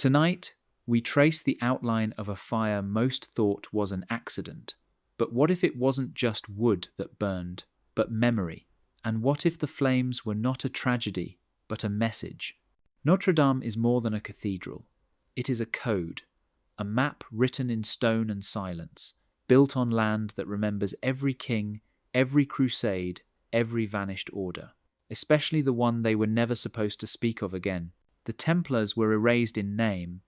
Tonight, we trace the outline of a fire most thought was an accident. But what if it wasn't just wood that burned, but memory? And what if the flames were not a tragedy, but a message? Notre Dame is more than a cathedral. It is a code, a map written in stone and silence, built on land that remembers every king, every crusade, every vanished order, especially the one they were never supposed to speak of again. The Templars were erased in name,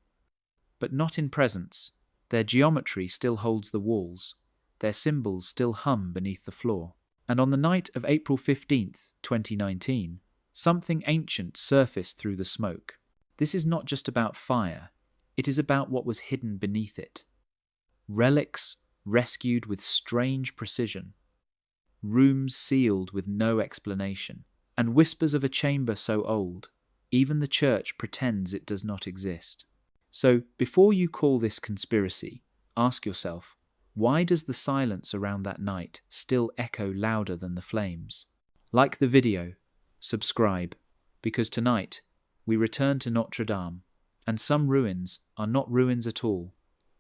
but not in presence. Their geometry still holds the walls. Their symbols still hum beneath the floor. And on the night of April 15th, 2019, something ancient surfaced through the smoke. This is not just about fire, it is about what was hidden beneath it. Relics rescued with strange precision, rooms sealed with no explanation, and whispers of a chamber so old, even the church pretends it does not exist. So, before you call this conspiracy, ask yourself, why does the silence around that night still echo louder than the flames? Like the video, subscribe, because tonight we return to Notre Dame, and some ruins are not ruins at all.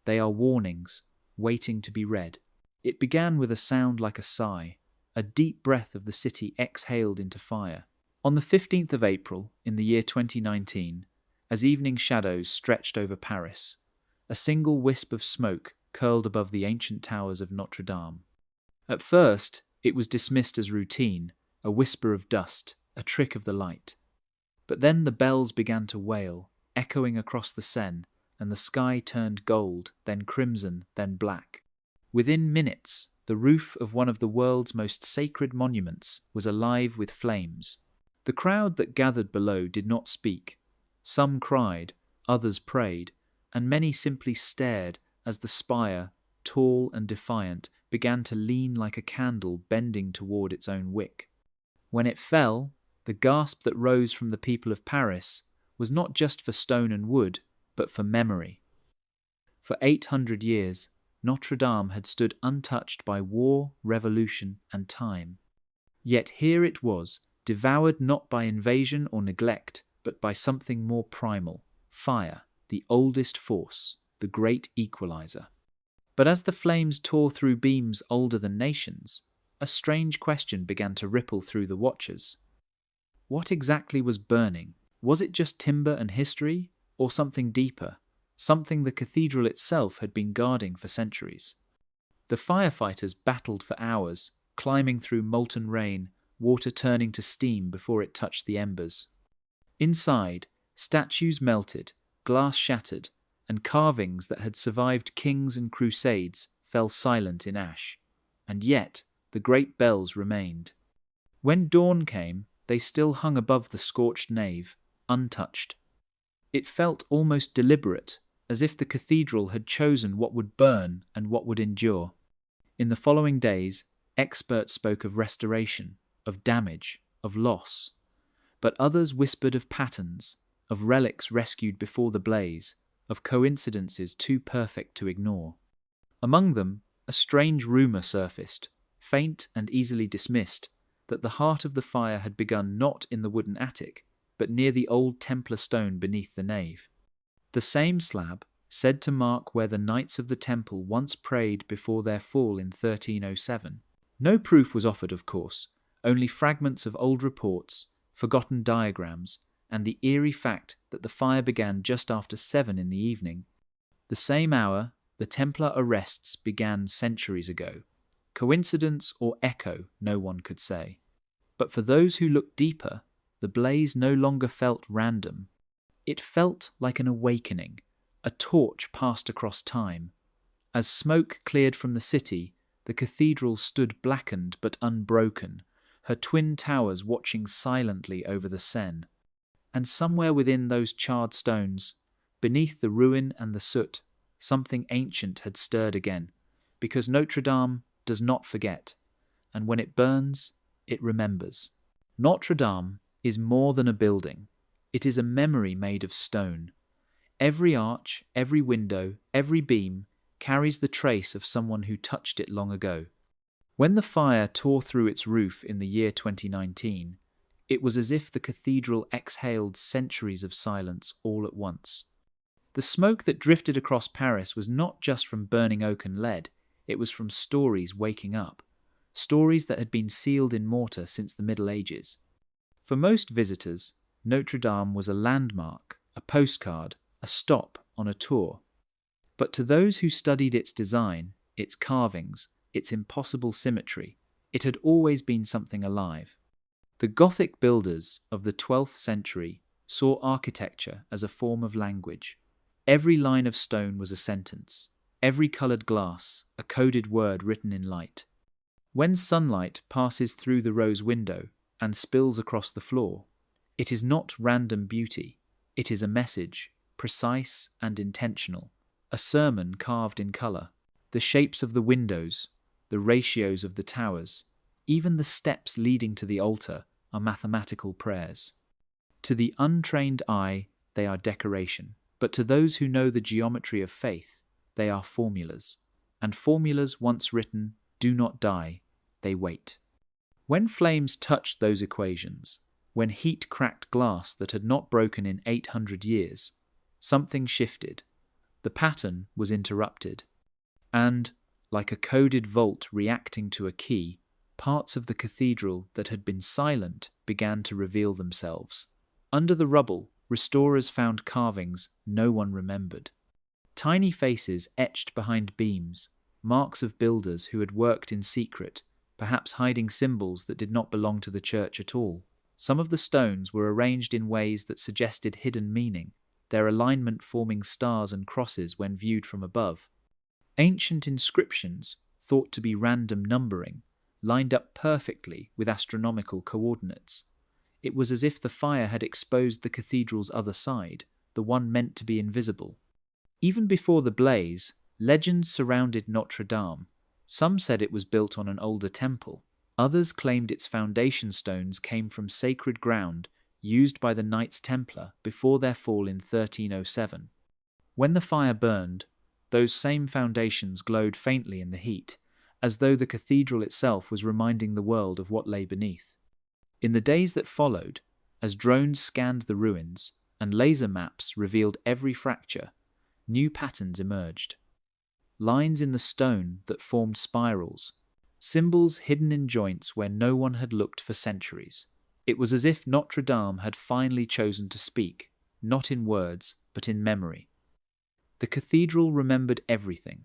They are warnings, waiting to be read. It began with a sound like a sigh, a deep breath of the city exhaled into fire. On the 15th of April, in the year 2019, as evening shadows stretched over Paris, a single wisp of smoke curled above the ancient towers of Notre Dame. At first, it was dismissed as routine, a whisper of dust, a trick of the light. But then the bells began to wail, echoing across the Seine, and the sky turned gold, then crimson, then black. Within minutes, the roof of one of the world's most sacred monuments was alive with flames. The crowd that gathered below did not speak. Some cried, others prayed, and many simply stared as the spire, tall and defiant, began to lean like a candle bending toward its own wick. When it fell, the gasp that rose from the people of Paris was not just for stone and wood, but for memory. For 800 years, Notre Dame had stood untouched by war, revolution, and time. Yet here it was, devoured not by invasion or neglect, but by something more primal, fire, the oldest force, the great equalizer. But as the flames tore through beams older than nations, a strange question began to ripple through the watchers. What exactly was burning? Was it just timber and history, or something deeper, something the cathedral itself had been guarding for centuries? The firefighters battled for hours, climbing through molten rain, water turning to steam before it touched the embers. Inside, statues melted, glass shattered, and carvings that had survived kings and crusades fell silent in ash. And yet, the great bells remained. When dawn came, they still hung above the scorched nave, untouched. It felt almost deliberate, as if the cathedral had chosen what would burn and what would endure. In the following days, experts spoke of restoration, of damage, of loss. But others whispered of patterns, of relics rescued before the blaze, of coincidences too perfect to ignore. Among them, a strange rumour surfaced, faint and easily dismissed, that the heart of the fire had begun not in the wooden attic, but near the old Templar stone beneath the nave. The same slab, said to mark where the Knights of the Temple once prayed before their fall in 1307. No proof was offered, of course, only fragments of old reports, forgotten diagrams, and the eerie fact that the fire began just after 7 in the evening. The same hour, the Templar arrests began centuries ago. Coincidence or echo, no one could say. But for those who looked deeper, the blaze no longer felt random. It felt like an awakening, a torch passed across time. As smoke cleared from the city, the cathedral stood blackened but unbroken, her twin towers watching silently over the Seine. And somewhere within those charred stones, beneath the ruin and the soot, something ancient had stirred again, because Notre Dame does not forget, and when it burns, it remembers. Notre Dame is more than a building. It is a memory made of stone. Every arch, every window, every beam carries the trace of someone who touched it long ago. When the fire tore through its roof in the year 2019, it was as if the cathedral exhaled centuries of silence all at once. The smoke that drifted across Paris was not just from burning oak and lead, it was from stories waking up, stories that had been sealed in mortar since the Middle Ages. For most visitors, Notre Dame was a landmark, a postcard, a stop on a tour. But to those who studied its design, its carvings, its impossible symmetry, it had always been something alive. The Gothic builders of the 12th century saw architecture as a form of language. Every line of stone was a sentence, every coloured glass a coded word written in light. When sunlight passes through the rose window and spills across the floor, it is not random beauty, it is a message, precise and intentional, a sermon carved in colour. The shapes of the windows, the ratios of the towers, even the steps leading to the altar are mathematical prayers. To the untrained eye, they are decoration, but to those who know the geometry of faith, they are formulas. And formulas once written do not die, they wait. When flames touched those equations, when heat cracked glass that had not broken in 800 years, something shifted. The pattern was interrupted. And, like a coded vault reacting to a key, parts of the cathedral that had been silent began to reveal themselves. Under the rubble, restorers found carvings no one remembered. Tiny faces etched behind beams, marks of builders who had worked in secret, perhaps hiding symbols that did not belong to the church at all. Some of the stones were arranged in ways that suggested hidden meaning, their alignment forming stars and crosses when viewed from above. Ancient inscriptions, thought to be random numbering, lined up perfectly with astronomical coordinates. It was as if the fire had exposed the cathedral's other side, the one meant to be invisible. Even before the blaze, legends surrounded Notre Dame. Some said it was built on an older temple. Others claimed its foundation stones came from sacred ground used by the Knights Templar before their fall in 1307. When the fire burned, those same foundations glowed faintly in the heat, as though the cathedral itself was reminding the world of what lay beneath. In the days that followed, as drones scanned the ruins and laser maps revealed every fracture, new patterns emerged. Lines in the stone that formed spirals, symbols hidden in joints where no one had looked for centuries. It was as if Notre Dame had finally chosen to speak, not in words, but in memory. The cathedral remembered everything.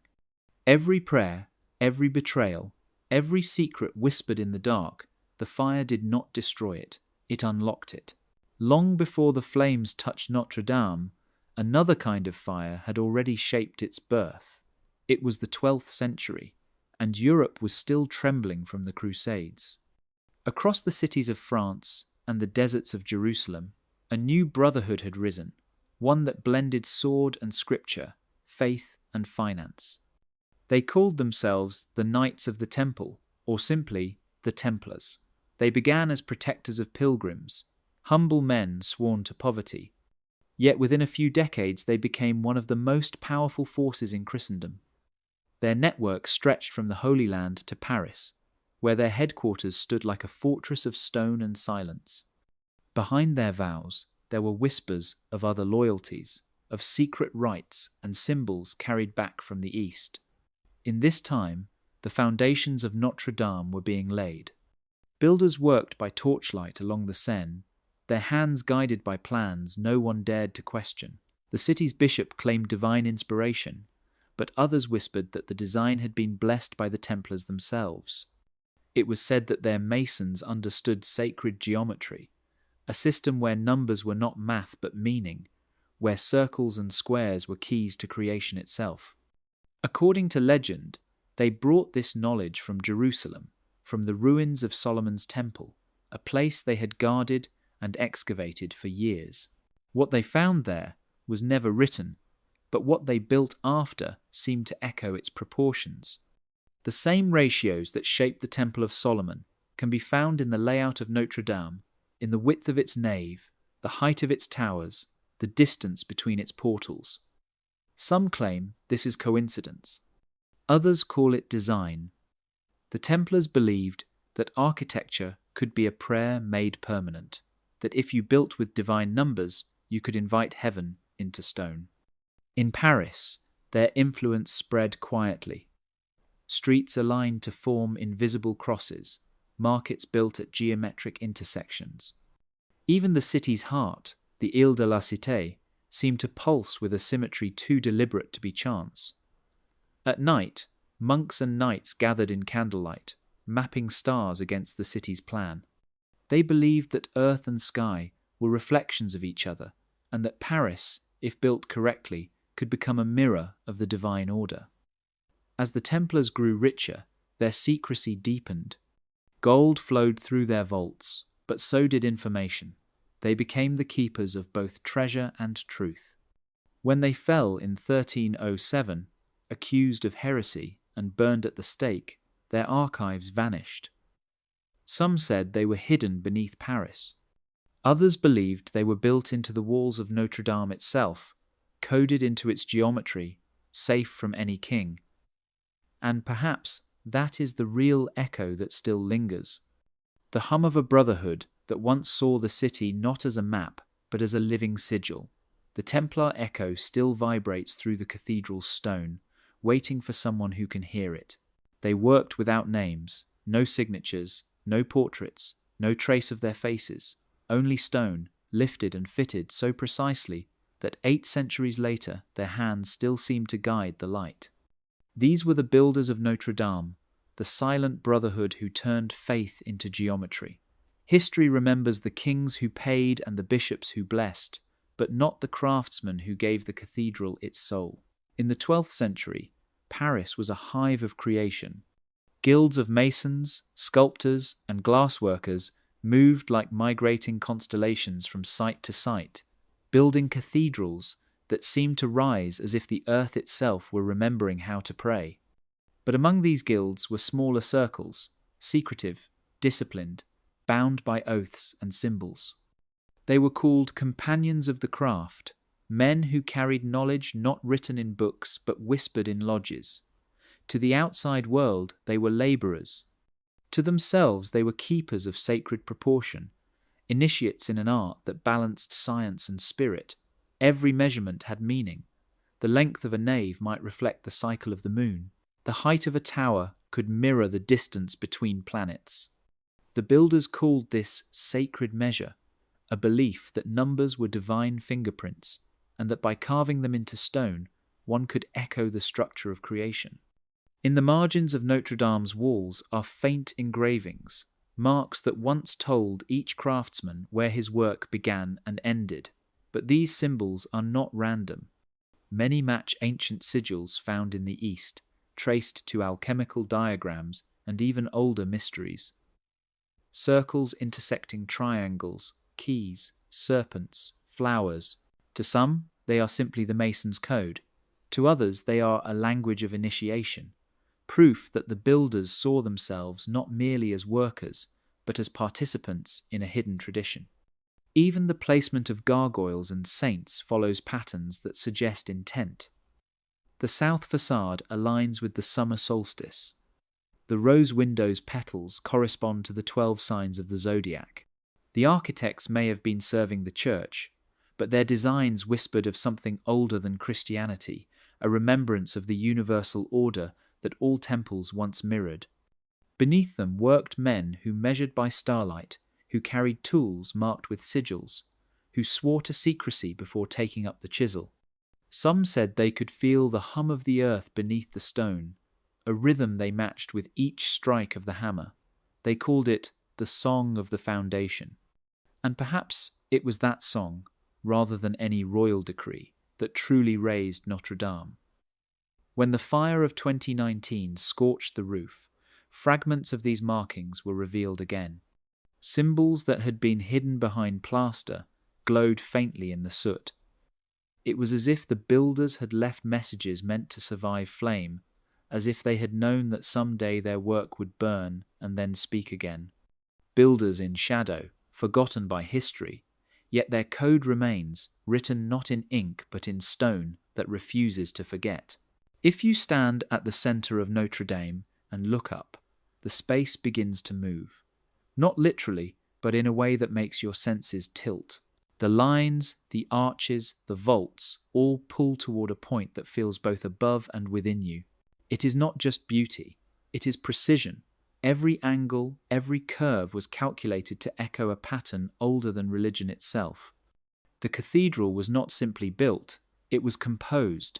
Every prayer, every betrayal, every secret whispered in the dark. The fire did not destroy it, it unlocked it. Long before the flames touched Notre Dame, another kind of fire had already shaped its birth. It was the 12th century, and Europe was still trembling from the Crusades. Across the cities of France and the deserts of Jerusalem, a new brotherhood had risen, one that blended sword and scripture, faith and finance. They called themselves the Knights of the Temple, or simply the Templars. They began as protectors of pilgrims, humble men sworn to poverty. Yet within a few decades they became one of the most powerful forces in Christendom. Their network stretched from the Holy Land to Paris, where their headquarters stood like a fortress of stone and silence. Behind their vows, there were whispers of other loyalties, of secret rites and symbols carried back from the East. In this time, the foundations of Notre Dame were being laid. Builders worked by torchlight along the Seine, their hands guided by plans no one dared to question. The city's bishop claimed divine inspiration, but others whispered that the design had been blessed by the Templars themselves. It was said that their masons understood sacred geometry, a system where numbers were not math but meaning, where circles and squares were keys to creation itself. According to legend, they brought this knowledge from Jerusalem, from the ruins of Solomon's temple, a place they had guarded and excavated for years. What they found there was never written, but what they built after seemed to echo its proportions. The same ratios that shaped the Temple of Solomon can be found in the layout of Notre Dame, in the width of its nave, the height of its towers, the distance between its portals. Some claim this is coincidence. Others call it design. The Templars believed that architecture could be a prayer made permanent, that if you built with divine numbers, you could invite heaven into stone. In Paris, their influence spread quietly. Streets aligned to form invisible crosses, markets built at geometric intersections. Even the city's heart, the Ile de la Cité, seemed to pulse with a symmetry too deliberate to be chance. At night, monks and knights gathered in candlelight, mapping stars against the city's plan. They believed that earth and sky were reflections of each other, and that Paris, if built correctly, could become a mirror of the divine order. As the Templars grew richer, their secrecy deepened. Gold flowed through their vaults, but so did information. They became the keepers of both treasure and truth. When they fell in 1307, accused of heresy and burned at the stake, their archives vanished. Some said they were hidden beneath Paris. Others believed they were built into the walls of Notre Dame itself, coded into its geometry, safe from any king. And perhaps that is the real echo that still lingers. The hum of a brotherhood that once saw the city not as a map, but as a living sigil. The Templar echo still vibrates through the cathedral's stone, waiting for someone who can hear it. They worked without names, no signatures, no portraits, no trace of their faces, only stone, lifted and fitted so precisely that 8 centuries later their hands still seem to guide the light. These were the builders of Notre Dame, the silent brotherhood who turned faith into geometry. History remembers the kings who paid and the bishops who blessed, but not the craftsmen who gave the cathedral its soul. In the 12th century, Paris was a hive of creation. Guilds of masons, sculptors, and glassworkers moved like migrating constellations from site to site, building cathedrals that seemed to rise as if the earth itself were remembering how to pray. But among these guilds were smaller circles, secretive, disciplined, bound by oaths and symbols. They were called companions of the craft, men who carried knowledge not written in books but whispered in lodges. To the outside world, they were labourers. To themselves, they were keepers of sacred proportion, initiates in an art that balanced science and spirit. Every measurement had meaning. The length of a nave might reflect the cycle of the moon. The height of a tower could mirror the distance between planets. The builders called this sacred measure, a belief that numbers were divine fingerprints, and that by carving them into stone, one could echo the structure of creation. In the margins of Notre Dame's walls are faint engravings, marks that once told each craftsman where his work began and ended. But these symbols are not random. Many match ancient sigils found in the East, traced to alchemical diagrams and even older mysteries. Circles intersecting triangles, keys, serpents, flowers. To some, they are simply the mason's code. To others, they are a language of initiation, proof that the builders saw themselves not merely as workers, but as participants in a hidden tradition. Even the placement of gargoyles and saints follows patterns that suggest intent. The south facade aligns with the summer solstice. The rose window's petals correspond to the 12 signs of the zodiac. The architects may have been serving the church, but their designs whispered of something older than Christianity, a remembrance of the universal order that all temples once mirrored. Beneath them worked men who measured by starlight, who carried tools marked with sigils, who swore to secrecy before taking up the chisel. Some said they could feel the hum of the earth beneath the stone, a rhythm they matched with each strike of the hammer. They called it the song of the foundation. And perhaps it was that song, rather than any royal decree, that truly raised Notre Dame. When the fire of 2019 scorched the roof, fragments of these markings were revealed again. Symbols that had been hidden behind plaster glowed faintly in the soot. It was as if the builders had left messages meant to survive flame, as if they had known that someday their work would burn and then speak again. Builders in shadow, forgotten by history, yet their code remains, written not in ink but in stone that refuses to forget. If you stand at the centre of Notre Dame and look up, the space begins to move. Not literally, but in a way that makes your senses tilt. The lines, the arches, the vaults all pull toward a point that feels both above and within you. It is not just beauty, it is precision. Every angle, every curve was calculated to echo a pattern older than religion itself. The cathedral was not simply built, it was composed,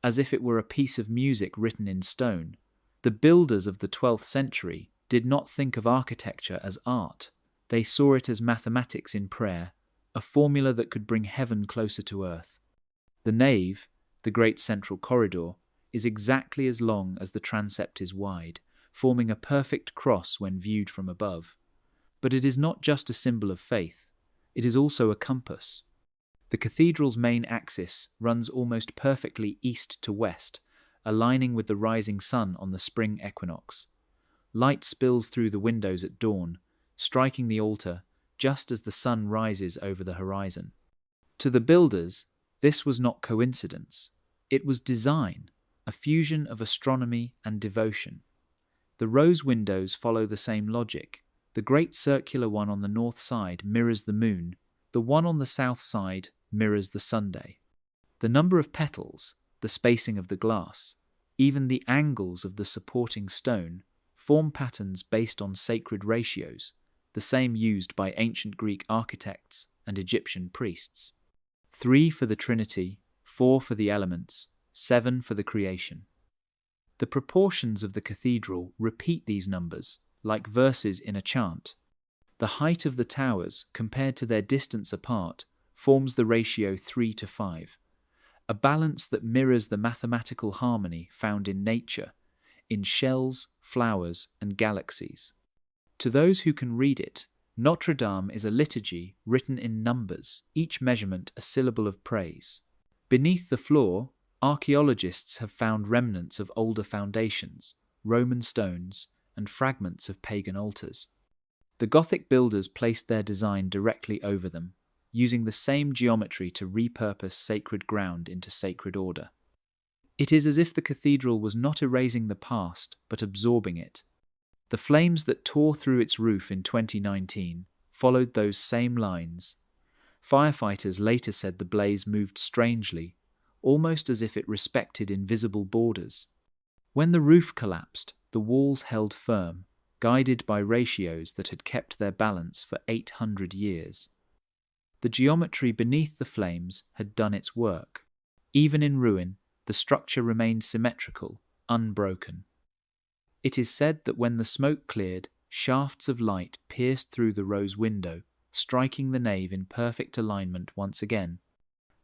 as if it were a piece of music written in stone. The builders of the 12th century did not think of architecture as art. They saw it as mathematics in prayer, a formula that could bring heaven closer to earth. The nave, the great central corridor, is exactly as long as the transept is wide, forming a perfect cross when viewed from above. But it is not just a symbol of faith, it is also a compass. The cathedral's main axis runs almost perfectly east to west, aligning with the rising sun on the spring equinox. Light spills through the windows at dawn, striking the altar just as the sun rises over the horizon. To the builders, this was not coincidence. It was design, a fusion of astronomy and devotion. The rose windows follow the same logic. The great circular one on the north side mirrors the moon. The one on the south side mirrors the Sunday. The number of petals, the spacing of the glass, even the angles of the supporting stone form patterns based on sacred ratios, the same used by ancient Greek architects and Egyptian priests. 3 for the Trinity, 4 for the elements, 7 for the creation. The proportions of the cathedral repeat these numbers, like verses in a chant. The height of the towers, compared to their distance apart, forms the ratio 3:5, a balance that mirrors the mathematical harmony found in nature, in shells, flowers, and galaxies. To those who can read it, Notre Dame is a liturgy written in numbers, each measurement a syllable of praise. Beneath the floor, archaeologists have found remnants of older foundations, Roman stones, and fragments of pagan altars. The Gothic builders placed their design directly over them, using the same geometry to repurpose sacred ground into sacred order. It is as if the cathedral was not erasing the past, but absorbing it. The flames that tore through its roof in 2019 followed those same lines. Firefighters later said the blaze moved strangely, almost as if it respected invisible borders. When the roof collapsed, the walls held firm, guided by ratios that had kept their balance for 800 years. The geometry beneath the flames had done its work. Even in ruin, the structure remained symmetrical, unbroken. It is said that when the smoke cleared, shafts of light pierced through the rose window, striking the nave in perfect alignment once again,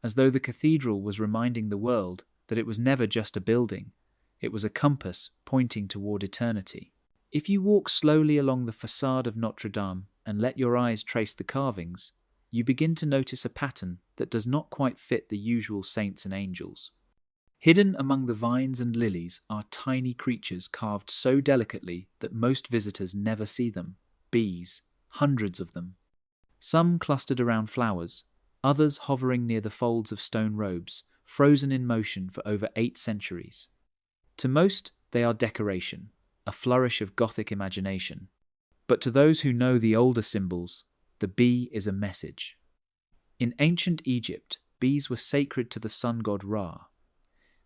as though the cathedral was reminding the world that it was never just a building, it was a compass pointing toward eternity. If you walk slowly along the facade of Notre Dame and let your eyes trace the carvings, you begin to notice a pattern that does not quite fit the usual saints and angels. Hidden among the vines and lilies are tiny creatures carved so delicately that most visitors never see them. Bees, hundreds of them. Some clustered around flowers, others hovering near the folds of stone robes, frozen in motion for over 8 centuries. To most, they are decoration, a flourish of Gothic imagination. But to those who know the older symbols, the bee is a message. In ancient Egypt, bees were sacred to the sun god Ra.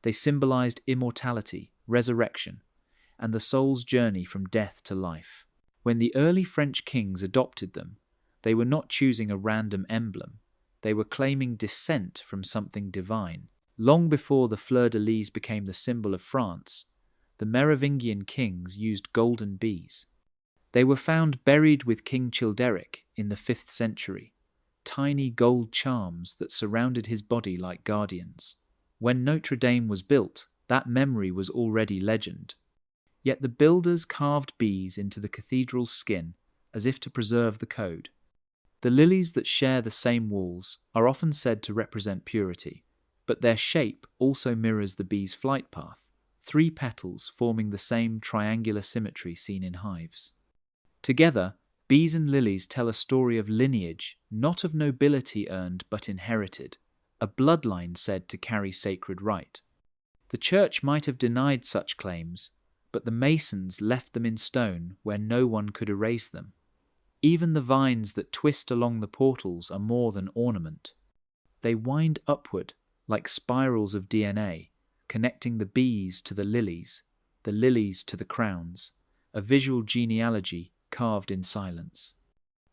They symbolized immortality, resurrection, and the soul's journey from death to life. When the early French kings adopted them, they were not choosing a random emblem. They were claiming descent from something divine. Long before the fleur-de-lis became the symbol of France, the Merovingian kings used golden bees. They were found buried with King Childeric in the 5th century, tiny gold charms that surrounded his body like guardians. When Notre Dame was built, that memory was already legend. Yet the builders carved bees into the cathedral's skin as if to preserve the code. The lilies that share the same walls are often said to represent purity, but their shape also mirrors the bee's flight path, 3 petals forming the same triangular symmetry seen in hives. Together, bees and lilies tell a story of lineage, not of nobility earned but inherited, a bloodline said to carry sacred right. The church might have denied such claims, but the masons left them in stone where no one could erase them. Even the vines that twist along the portals are more than ornament. They wind upward like spirals of DNA, connecting the bees to the lilies to the crowns, a visual genealogy carved in silence.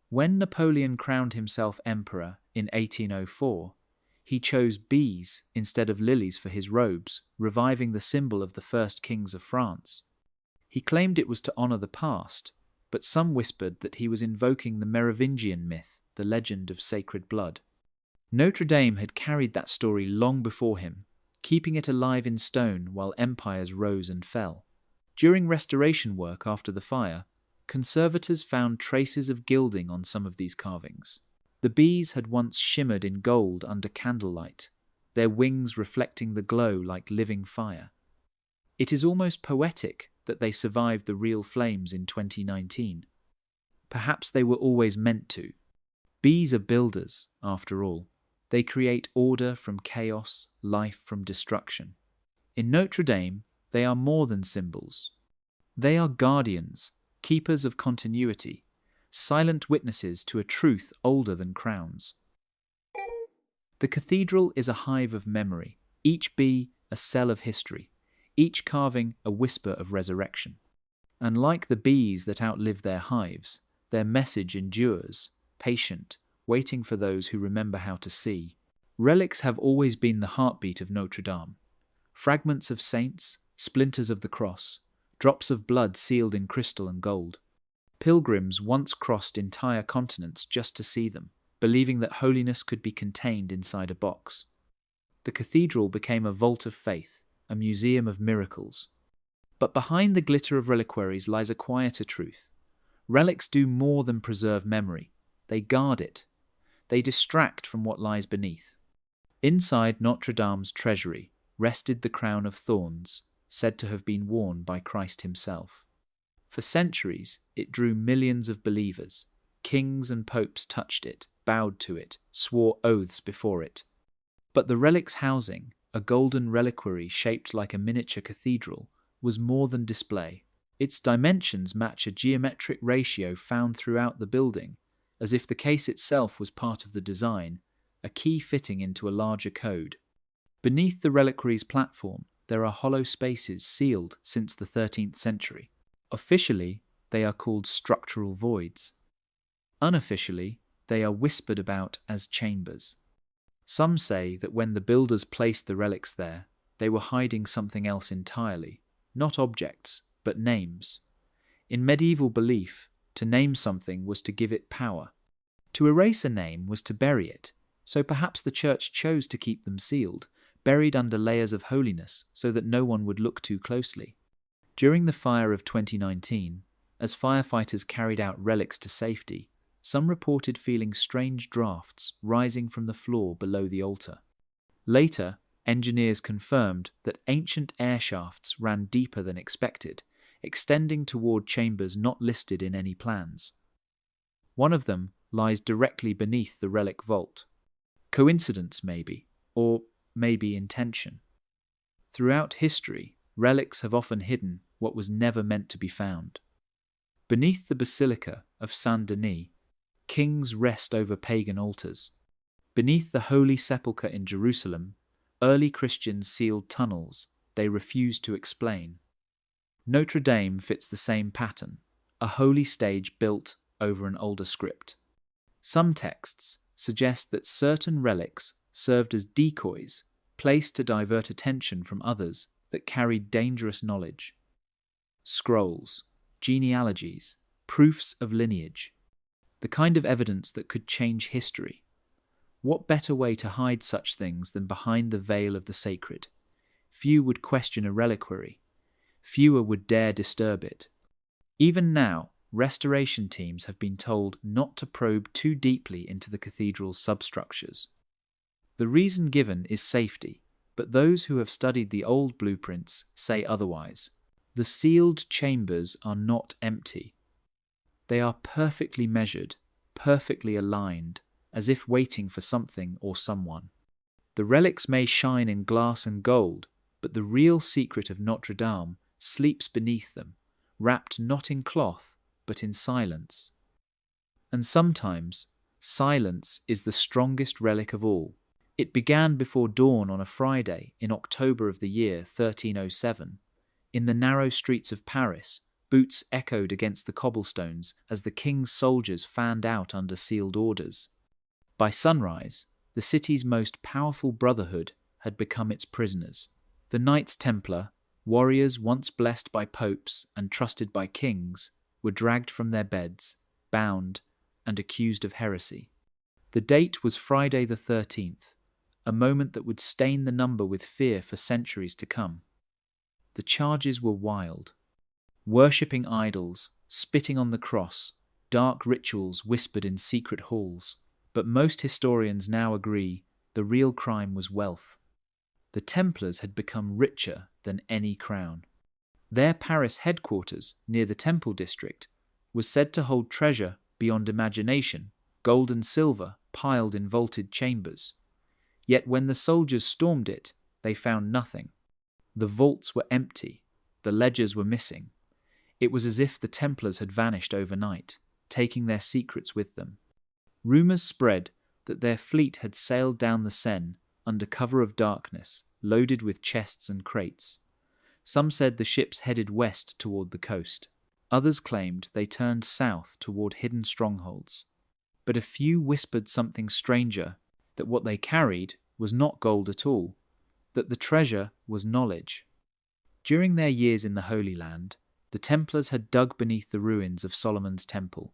When Napoleon crowned himself emperor in 1804, he chose bees instead of lilies for his robes, reviving the symbol of the first kings of France. He claimed it was to honor the past, but some whispered that he was invoking the Merovingian myth, the legend of sacred blood. Notre Dame had carried that story long before him, keeping it alive in stone while empires rose and fell. During restoration work after the fire, conservators found traces of gilding on some of these carvings. The bees had once shimmered in gold under candlelight, their wings reflecting the glow like living fire. It is almost poetic that they survived the real flames in 2019. Perhaps they were always meant to. Bees are builders, after all. They create order from chaos, life from destruction. In Notre Dame, they are more than symbols. They are guardians, keepers of continuity, silent witnesses to a truth older than crowns. The cathedral is a hive of memory, each bee a cell of history, each carving a whisper of resurrection. And like the bees that outlive their hives, their message endures, patient, waiting for those who remember how to see. Relics have always been the heartbeat of Notre Dame. Fragments of saints, splinters of the cross, drops of blood sealed in crystal and gold. Pilgrims once crossed entire continents just to see them, believing that holiness could be contained inside a box. The cathedral became a vault of faith, a museum of miracles. But behind the glitter of reliquaries lies a quieter truth. Relics do more than preserve memory. They guard it. They distract from what lies beneath. Inside Notre Dame's treasury rested the crown of thorns, said to have been worn by Christ himself. For centuries, it drew millions of believers. Kings and popes touched it, bowed to it, swore oaths before it. But the relic's housing, a golden reliquary shaped like a miniature cathedral, was more than display. Its dimensions match a geometric ratio found throughout the building, as if the case itself was part of the design, a key fitting into a larger code. Beneath the reliquary's platform, there are hollow spaces sealed since the 13th century. Officially, they are called structural voids. Unofficially, they are whispered about as chambers. Some say that when the builders placed the relics there, they were hiding something else entirely, not objects, but names. In medieval belief, to name something was to give it power. To erase a name was to bury it, so perhaps the church chose to keep them sealed, buried under layers of holiness so that no one would look too closely. During the fire of 2019, as firefighters carried out relics to safety, some reported feeling strange drafts rising from the floor below the altar. Later, engineers confirmed that ancient air shafts ran deeper than expected, extending toward chambers not listed in any plans. One of them lies directly beneath the relic vault. Coincidence, maybe, or maybe intention. Throughout history, relics have often hidden what was never meant to be found. Beneath the Basilica of Saint-Denis, kings rest over pagan altars. Beneath the Holy Sepulchre in Jerusalem, early Christians sealed tunnels they refused to explain. Notre Dame fits the same pattern, a holy stage built over an older script. Some texts suggest that certain relics served as decoys, placed to divert attention from others that carried dangerous knowledge. Scrolls, genealogies, proofs of lineage, the kind of evidence that could change history. What better way to hide such things than behind the veil of the sacred? Few would question a reliquary. Fewer would dare disturb it. Even now, restoration teams have been told not to probe too deeply into the cathedral's substructures. The reason given is safety, but those who have studied the old blueprints say otherwise. The sealed chambers are not empty. They are perfectly measured, perfectly aligned, as if waiting for something or someone. The relics may shine in glass and gold, but the real secret of Notre Dame sleeps beneath them, wrapped not in cloth, but in silence. And sometimes, silence is the strongest relic of all. It began before dawn on a Friday in October of the year 1307. In the narrow streets of Paris, boots echoed against the cobblestones as the king's soldiers fanned out under sealed orders. By sunrise, the city's most powerful brotherhood had become its prisoners. The Knights Templar, warriors once blessed by popes and trusted by kings, were dragged from their beds, bound, and accused of heresy. The date was Friday the 13th, a moment that would stain the number with fear for centuries to come. The charges were wild. Worshipping idols, spitting on the cross, dark rituals whispered in secret halls. But most historians now agree the real crime was wealth. The Templars had become richer than any crown. Their Paris headquarters, near the Temple district, was said to hold treasure beyond imagination, gold and silver piled in vaulted chambers. Yet when the soldiers stormed it, they found nothing. The vaults were empty, the ledgers were missing. It was as if the Templars had vanished overnight, taking their secrets with them. Rumours spread that their fleet had sailed down the Seine under cover of darkness, loaded with chests and crates. Some said the ships headed west toward the coast. Others claimed they turned south toward hidden strongholds. But a few whispered something stranger, that what they carried was not gold at all, that the treasure was knowledge. During their years in the Holy Land, the Templars had dug beneath the ruins of Solomon's Temple.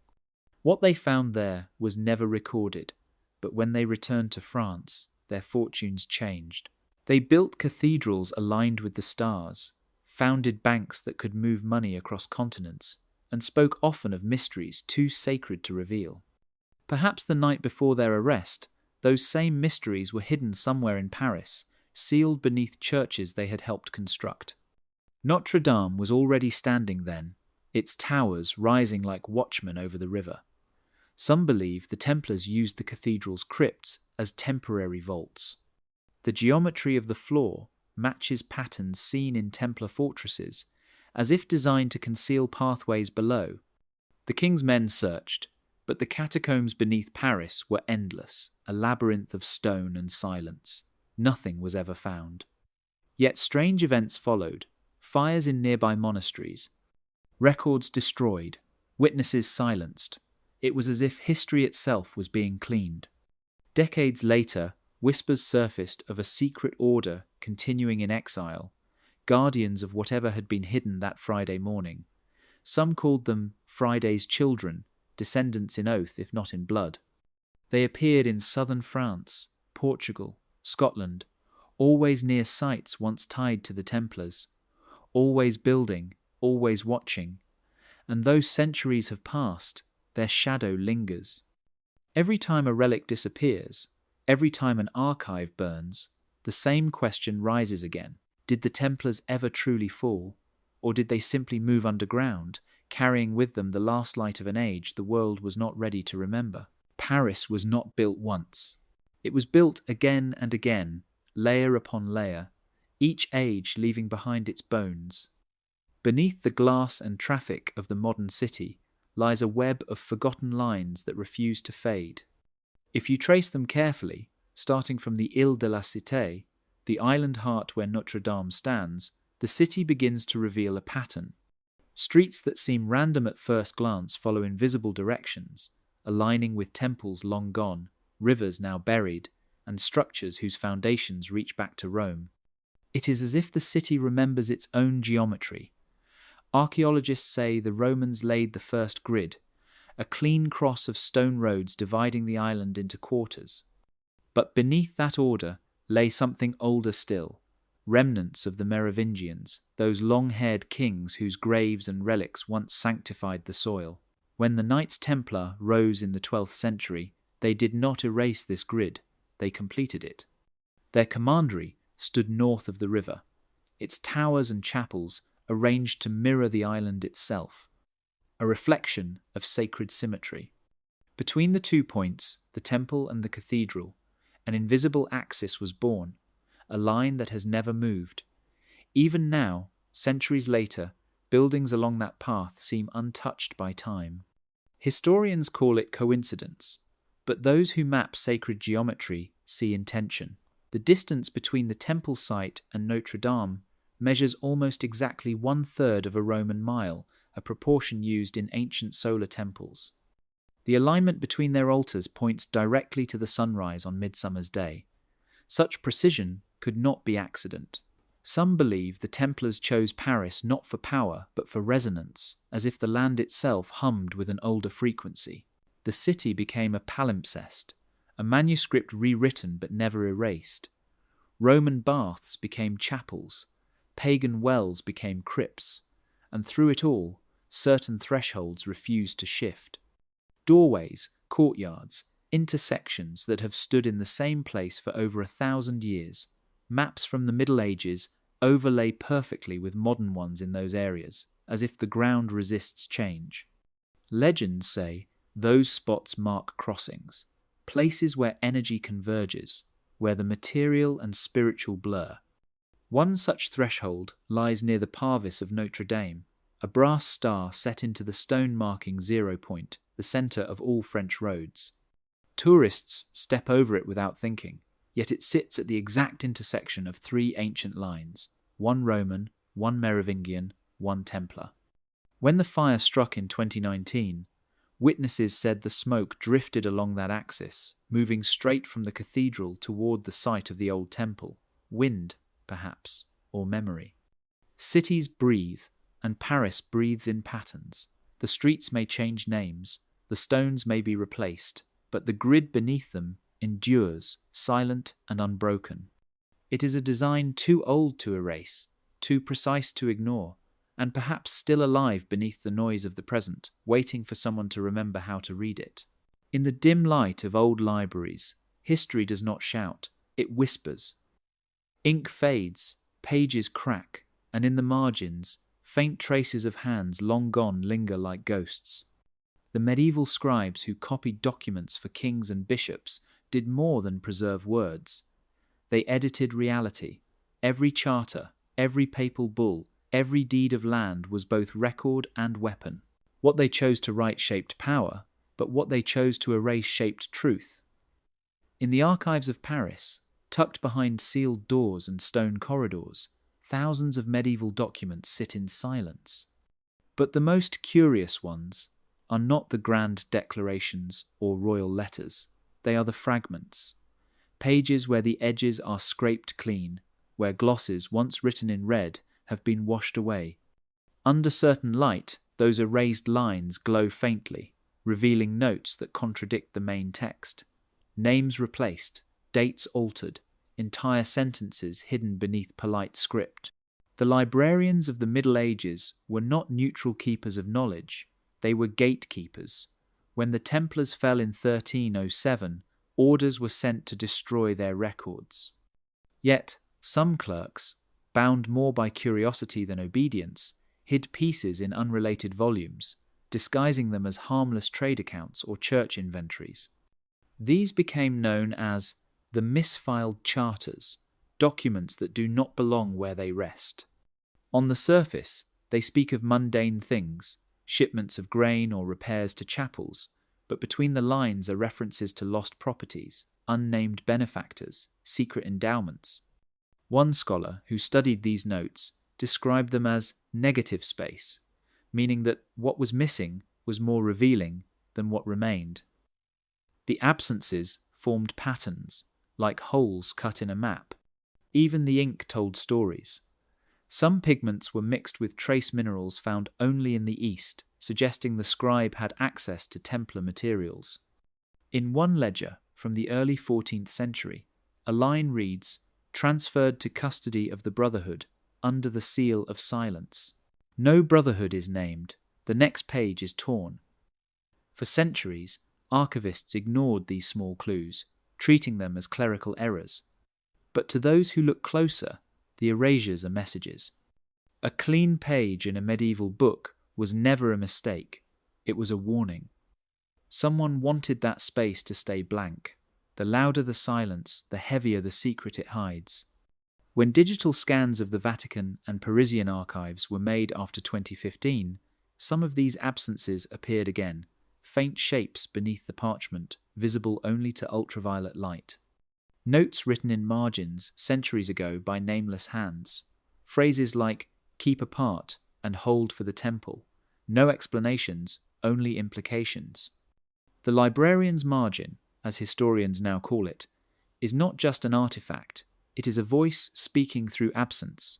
What they found there was never recorded, but when they returned to France, their fortunes changed. They built cathedrals aligned with the stars, founded banks that could move money across continents, and spoke often of mysteries too sacred to reveal. Perhaps the night before their arrest, those same mysteries were hidden somewhere in Paris, sealed beneath churches they had helped construct. Notre Dame was already standing then, its towers rising like watchmen over the river. Some believe the Templars used the cathedral's crypts as temporary vaults. The geometry of the floor matches patterns seen in Templar fortresses, as if designed to conceal pathways below. The king's men searched, but the catacombs beneath Paris were endless, a labyrinth of stone and silence. Nothing was ever found. Yet strange events followed, fires in nearby monasteries, records destroyed, witnesses silenced. It was as if history itself was being cleaned. Decades later, whispers surfaced of a secret order continuing in exile, guardians of whatever had been hidden that Friday morning. Some called them Friday's children, descendants in oath if not in blood. They appeared in southern France, Portugal, Scotland, always near sites once tied to the Templars, always building, always watching, and though centuries have passed, their shadow lingers. Every time a relic disappears, every time an archive burns, the same question rises again. Did the Templars ever truly fall, or did they simply move underground, carrying with them the last light of an age the world was not ready to remember? Paris was not built once. It was built again and again, layer upon layer, each age leaving behind its bones. Beneath the glass and traffic of the modern city lies a web of forgotten lines that refuse to fade. If you trace them carefully, starting from the Ile de la Cité, the island heart where Notre Dame stands, the city begins to reveal a pattern. Streets that seem random at first glance follow invisible directions, aligning with temples long gone, rivers now buried, and structures whose foundations reach back to Rome. It is as if the city remembers its own geometry. Archaeologists say the Romans laid the first grid, a clean cross of stone roads dividing the island into quarters. But beneath that order lay something older still, remnants of the Merovingians, those long-haired kings whose graves and relics once sanctified the soil. When the Knights Templar rose in the 12th century, they did not erase this grid, they completed it. Their commandery stood north of the river, its towers and chapels arranged to mirror the island itself, a reflection of sacred symmetry. Between the 2 points, the temple and the cathedral, an invisible axis was born, a line that has never moved. Even now, centuries later, buildings along that path seem untouched by time. Historians call it coincidence, but those who map sacred geometry see intention. The distance between the temple site and Notre Dame measures almost exactly 1/3 of a Roman mile, a proportion used in ancient solar temples. The alignment between their altars points directly to the sunrise on Midsummer's Day. Such precision could not be accident. Some believe the Templars chose Paris not for power but for resonance, as if the land itself hummed with an older frequency. The city became a palimpsest, a manuscript rewritten but never erased. Roman baths became chapels, pagan wells became crypts, and through it all, certain thresholds refused to shift. Doorways, courtyards, intersections that have stood in the same place for over 1,000 years. Maps from the Middle Ages overlay perfectly with modern ones in those areas, as if the ground resists change. Legends say those spots mark crossings, places where energy converges, where the material and spiritual blur. One such threshold lies near the Parvis of Notre Dame, a brass star set into the stone marking 0 point, the centre of all French roads. Tourists step over it without thinking, yet it sits at the exact intersection of 3 ancient lines, one Roman, one Merovingian, one Templar. When the fire struck in 2019, witnesses said the smoke drifted along that axis, moving straight from the cathedral toward the site of the old temple. Wind, perhaps, or memory. Cities breathe, and Paris breathes in patterns. The streets may change names, the stones may be replaced, but the grid beneath them endures, silent and unbroken. It is a design too old to erase, too precise to ignore, and perhaps still alive beneath the noise of the present, waiting for someone to remember how to read it. In the dim light of old libraries, history does not shout, it whispers. Ink fades, pages crack, and in the margins, faint traces of hands long gone linger like ghosts. The medieval scribes who copied documents for kings and bishops did more than preserve words. They edited reality. Every charter, every papal bull, every deed of land was both record and weapon. What they chose to write shaped power, but what they chose to erase shaped truth. In the archives of Paris, tucked behind sealed doors and stone corridors, thousands of medieval documents sit in silence. But the most curious ones are not the grand declarations or royal letters. They are the fragments. Pages where the edges are scraped clean, where glosses once written in red have been washed away. Under certain light, those erased lines glow faintly, revealing notes that contradict the main text. Names replaced, dates altered, entire sentences hidden beneath polite script. The librarians of the Middle Ages were not neutral keepers of knowledge, they were gatekeepers. When the Templars fell in 1307, orders were sent to destroy their records. Yet, some clerks, bound more by curiosity than obedience, hid pieces in unrelated volumes, disguising them as harmless trade accounts or church inventories. These became known as the misfiled charters, documents that do not belong where they rest. On the surface, they speak of mundane things, shipments of grain or repairs to chapels, but between the lines are references to lost properties, unnamed benefactors, secret endowments. One scholar who studied these notes described them as negative space, meaning that what was missing was more revealing than what remained. The absences formed patterns, like holes cut in a map. Even the ink told stories. Some pigments were mixed with trace minerals found only in the East, suggesting the scribe had access to Templar materials. In one ledger from the early 14th century, a line reads, "Transferred to custody of the Brotherhood, under the seal of silence." No Brotherhood is named, the next page is torn. For centuries, archivists ignored these small clues, treating them as clerical errors. But to those who look closer, the erasures are messages. A clean page in a medieval book was never a mistake, it was a warning. Someone wanted that space to stay blank. The louder the silence, the heavier the secret it hides. When digital scans of the Vatican and Parisian archives were made after 2015, some of these absences appeared again, faint shapes beneath the parchment, visible only to ultraviolet light. Notes written in margins centuries ago by nameless hands. Phrases like keep apart and hold for the temple. No explanations, only implications. The librarian's margin, as historians now call it, is not just an artifact, it is a voice speaking through absence,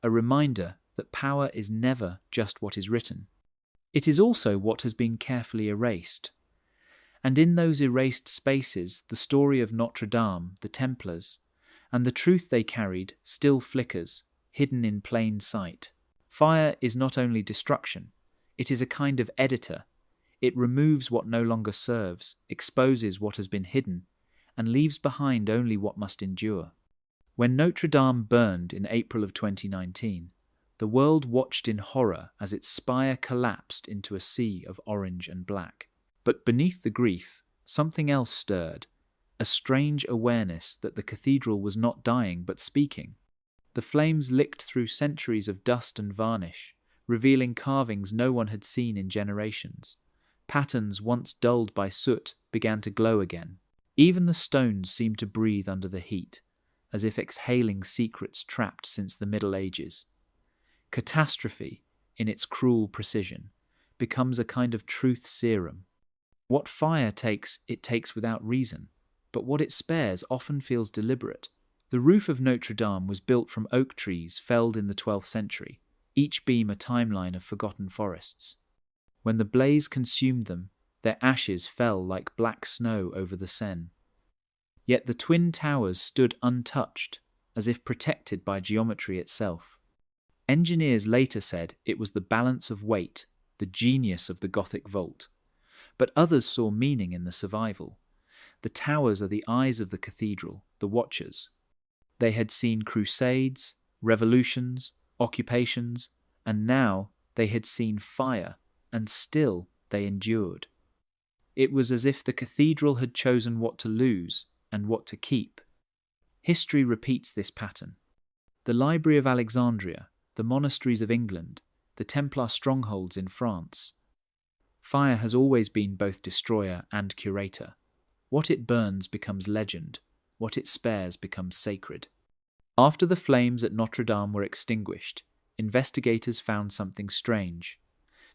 a reminder that power is never just what is written. It is also what has been carefully erased. And in those erased spaces, the story of Notre Dame, the Templars, and the truth they carried still flickers, hidden in plain sight. Fire is not only destruction, it is a kind of editor. It removes what no longer serves, exposes what has been hidden, and leaves behind only what must endure. When Notre Dame burned in April of 2019, the world watched in horror as its spire collapsed into a sea of orange and black. But beneath the grief, something else stirred, a strange awareness that the cathedral was not dying but speaking. The flames licked through centuries of dust and varnish, revealing carvings no one had seen in generations. Patterns once dulled by soot began to glow again. Even the stones seemed to breathe under the heat, as if exhaling secrets trapped since the Middle Ages. Catastrophe, in its cruel precision, becomes a kind of truth serum. What fire takes, it takes without reason, but what it spares often feels deliberate. The roof of Notre Dame was built from oak trees felled in the 12th century, each beam a timeline of forgotten forests. When the blaze consumed them, their ashes fell like black snow over the Seine. Yet the twin towers stood untouched, as if protected by geometry itself. Engineers later said it was the balance of weight, the genius of the Gothic vault. But others saw meaning in the survival. The towers are the eyes of the cathedral, the watchers. They had seen crusades, revolutions, occupations, and now they had seen fire, and still they endured. It was as if the cathedral had chosen what to lose and what to keep. History repeats this pattern. The Library of Alexandria, the monasteries of England, the Templar strongholds in France. Fire has always been both destroyer and curator. What it burns becomes legend, what it spares becomes sacred. After the flames at Notre Dame were extinguished, investigators found something strange.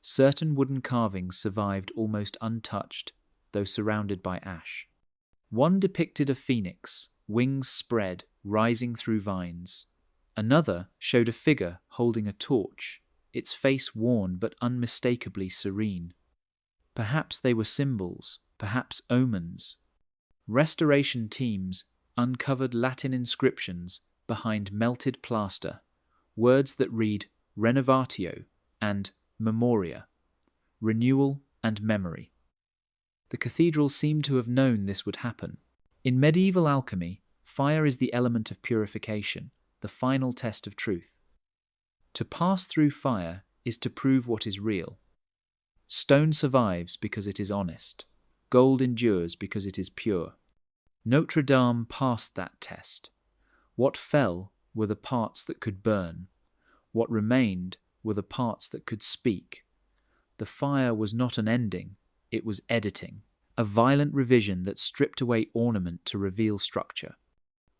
Certain wooden carvings survived almost untouched, though surrounded by ash. One depicted a phoenix, wings spread, rising through vines. Another showed a figure holding a torch, its face worn but unmistakably serene. Perhaps they were symbols, perhaps omens. Restoration teams uncovered Latin inscriptions behind melted plaster, words that read renovatio and memoria, renewal and memory. The cathedral seemed to have known this would happen. In medieval alchemy, fire is the element of purification, the final test of truth. To pass through fire is to prove what is real. Stone survives because it is honest. Gold endures because it is pure. Notre Dame passed that test. What fell were the parts that could burn. What remained were the parts that could speak. The fire was not an ending, it was editing, a violent revision that stripped away ornament to reveal structure.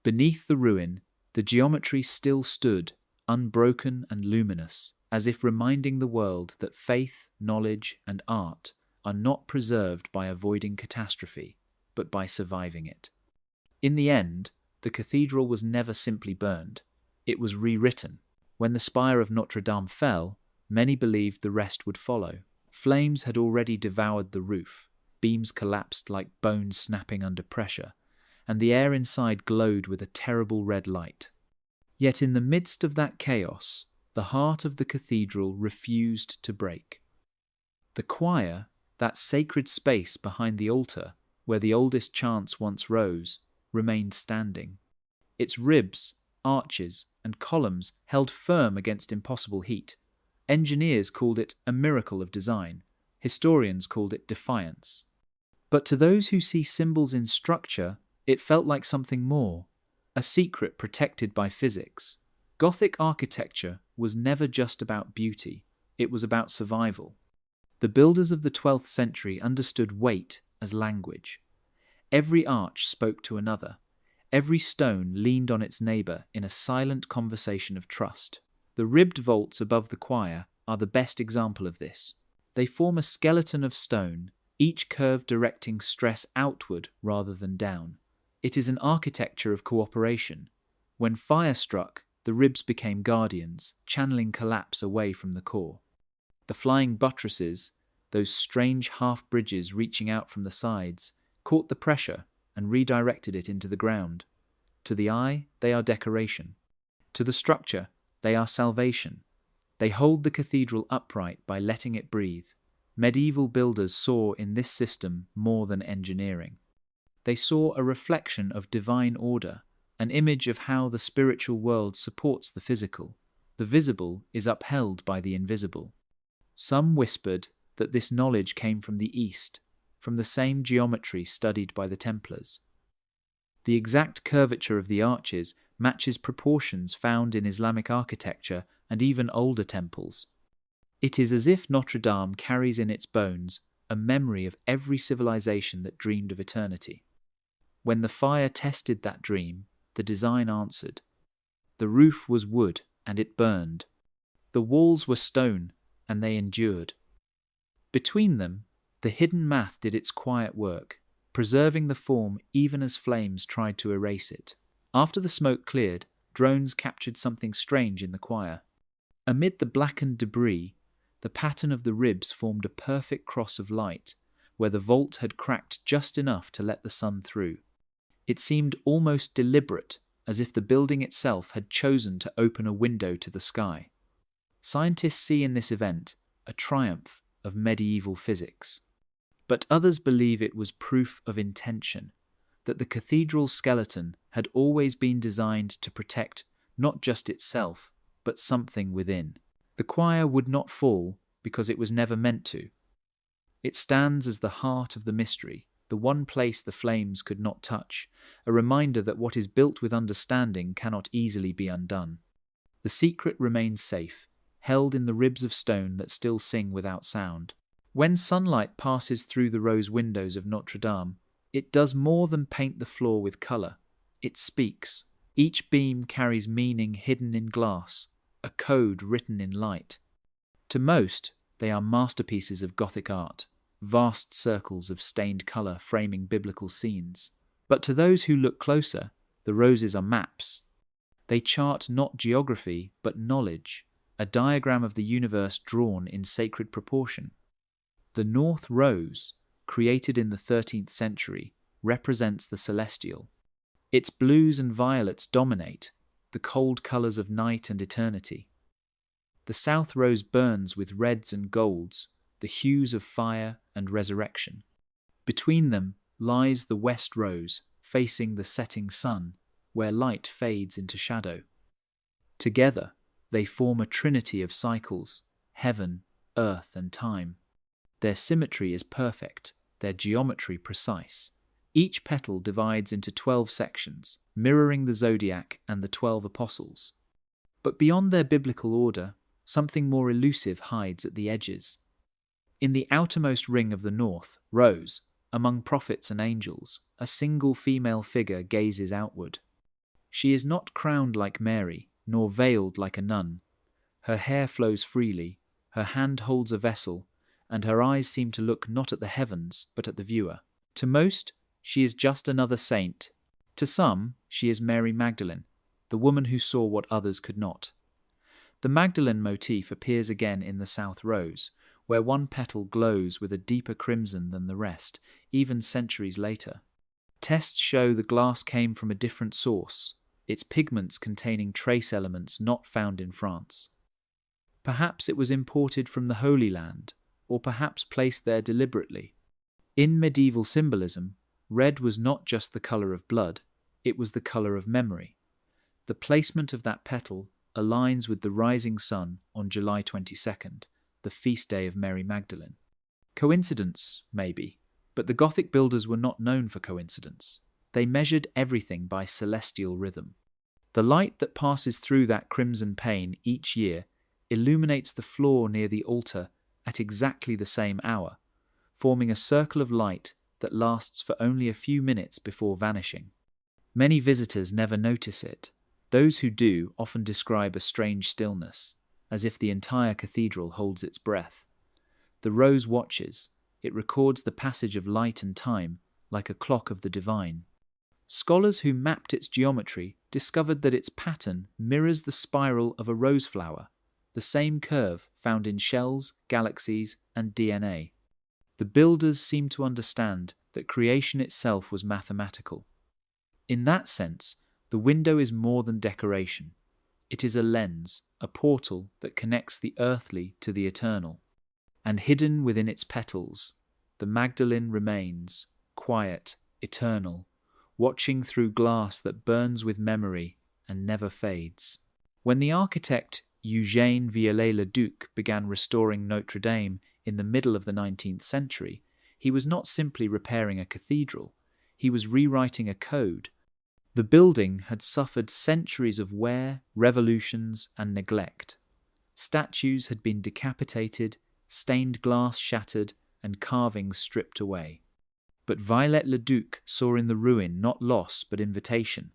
Beneath the ruin, the geometry still stood, unbroken and luminous, as if reminding the world that faith, knowledge, and art are not preserved by avoiding catastrophe, but by surviving it. In the end, the cathedral was never simply burned. It was rewritten. When the spire of Notre Dame fell, many believed the rest would follow. Flames had already devoured the roof. Beams collapsed like bones snapping under pressure, and the air inside glowed with a terrible red light. Yet in the midst of that chaos, the heart of the cathedral refused to break. The choir, that sacred space behind the altar, where the oldest chants once rose, remained standing. Its ribs, arches, and columns held firm against impossible heat. Engineers called it a miracle of design. Historians called it defiance. But to those who see symbols in structure, it felt like something more, a secret protected by physics. Gothic architecture was never just about beauty, it was about survival. The builders of the 12th century understood weight as language. Every arch spoke to another. Every stone leaned on its neighbour in a silent conversation of trust. The ribbed vaults above the choir are the best example of this. They form a skeleton of stone, each curve directing stress outward rather than down. It is an architecture of cooperation. When fire struck, the ribs became guardians, channeling collapse away from the core. The flying buttresses, those strange half-bridges reaching out from the sides, caught the pressure and redirected it into the ground. To the eye, they are decoration. To the structure, they are salvation. They hold the cathedral upright by letting it breathe. Medieval builders saw in this system more than engineering. They saw a reflection of divine order, an image of how the spiritual world supports the physical. The visible is upheld by the invisible. Some whispered that this knowledge came from the East, from the same geometry studied by the Templars. The exact curvature of the arches matches proportions found in Islamic architecture and even older temples. It is as if Notre Dame carries in its bones a memory of every civilization that dreamed of eternity. When the fire tested that dream, the design answered. The roof was wood, and it burned. The walls were stone, and they endured. Between them, the hidden math did its quiet work, preserving the form even as flames tried to erase it. After the smoke cleared, drones captured something strange in the choir. Amid the blackened debris, the pattern of the ribs formed a perfect cross of light, where the vault had cracked just enough to let the sun through. It seemed almost deliberate, as if the building itself had chosen to open a window to the sky. Scientists see in this event a triumph of medieval physics. But others believe it was proof of intention, that the cathedral's skeleton had always been designed to protect not just itself, but something within. The choir would not fall because it was never meant to. It stands as the heart of the mystery, the one place the flames could not touch, a reminder that what is built with understanding cannot easily be undone. The secret remains safe, held in the ribs of stone that still sing without sound. When sunlight passes through the rose windows of Notre Dame, it does more than paint the floor with colour. It speaks. Each beam carries meaning hidden in glass, a code written in light. To most, they are masterpieces of Gothic art, vast circles of stained colour framing biblical scenes. But to those who look closer, the roses are maps. They chart not geography, but knowledge, a diagram of the universe drawn in sacred proportion. The North Rose, created in the 13th century, represents the celestial. Its blues and violets dominate, the cold colours of night and eternity. The South Rose burns with reds and golds, the hues of fire and resurrection. Between them lies the West Rose, facing the setting sun, where light fades into shadow. Together, they form a trinity of cycles, heaven, earth, and time. Their symmetry is perfect, their geometry precise. Each petal divides into 12 sections, mirroring the zodiac and the 12 apostles. But beyond their biblical order, something more elusive hides at the edges. In the outermost ring of the North Rose, among prophets and angels, a single female figure gazes outward. She is not crowned like Mary, nor veiled like a nun. Her hair flows freely, her hand holds a vessel, and her eyes seem to look not at the heavens, but at the viewer. To most, she is just another saint. To some, she is Mary Magdalene, the woman who saw what others could not. The Magdalene motif appears again in the South Rose, where one petal glows with a deeper crimson than the rest, even centuries later. Tests show the glass came from a different source, its pigments containing trace elements not found in France. Perhaps it was imported from the Holy Land, or perhaps placed there deliberately. In medieval symbolism, red was not just the colour of blood, it was the colour of memory. The placement of that petal aligns with the rising sun on July 22nd, the feast day of Mary Magdalene. Coincidence, maybe, but the Gothic builders were not known for coincidence. They measured everything by celestial rhythm. The light that passes through that crimson pane each year illuminates the floor near the altar at exactly the same hour, forming a circle of light that lasts for only a few minutes before vanishing. Many visitors never notice it. Those who do often describe a strange stillness, as if the entire cathedral holds its breath. The rose watches. It records the passage of light and time like a clock of the divine. Scholars who mapped its geometry discovered that its pattern mirrors the spiral of a rose flower, the same curve found in shells, galaxies, and DNA. The builders seemed to understand that creation itself was mathematical. In that sense, the window is more than decoration. It is a lens, a portal that connects the earthly to the eternal. And hidden within its petals, the Magdalene remains, quiet, eternal, watching through glass that burns with memory and never fades. When the architect Eugène Viollet-le-Duc began restoring Notre Dame in the middle of the 19th century, he was not simply repairing a cathedral, he was rewriting a code. The building had suffered centuries of wear, revolutions, and neglect. Statues had been decapitated, stained glass shattered, and carvings stripped away. But Viollet-le-Duc saw in the ruin not loss but invitation.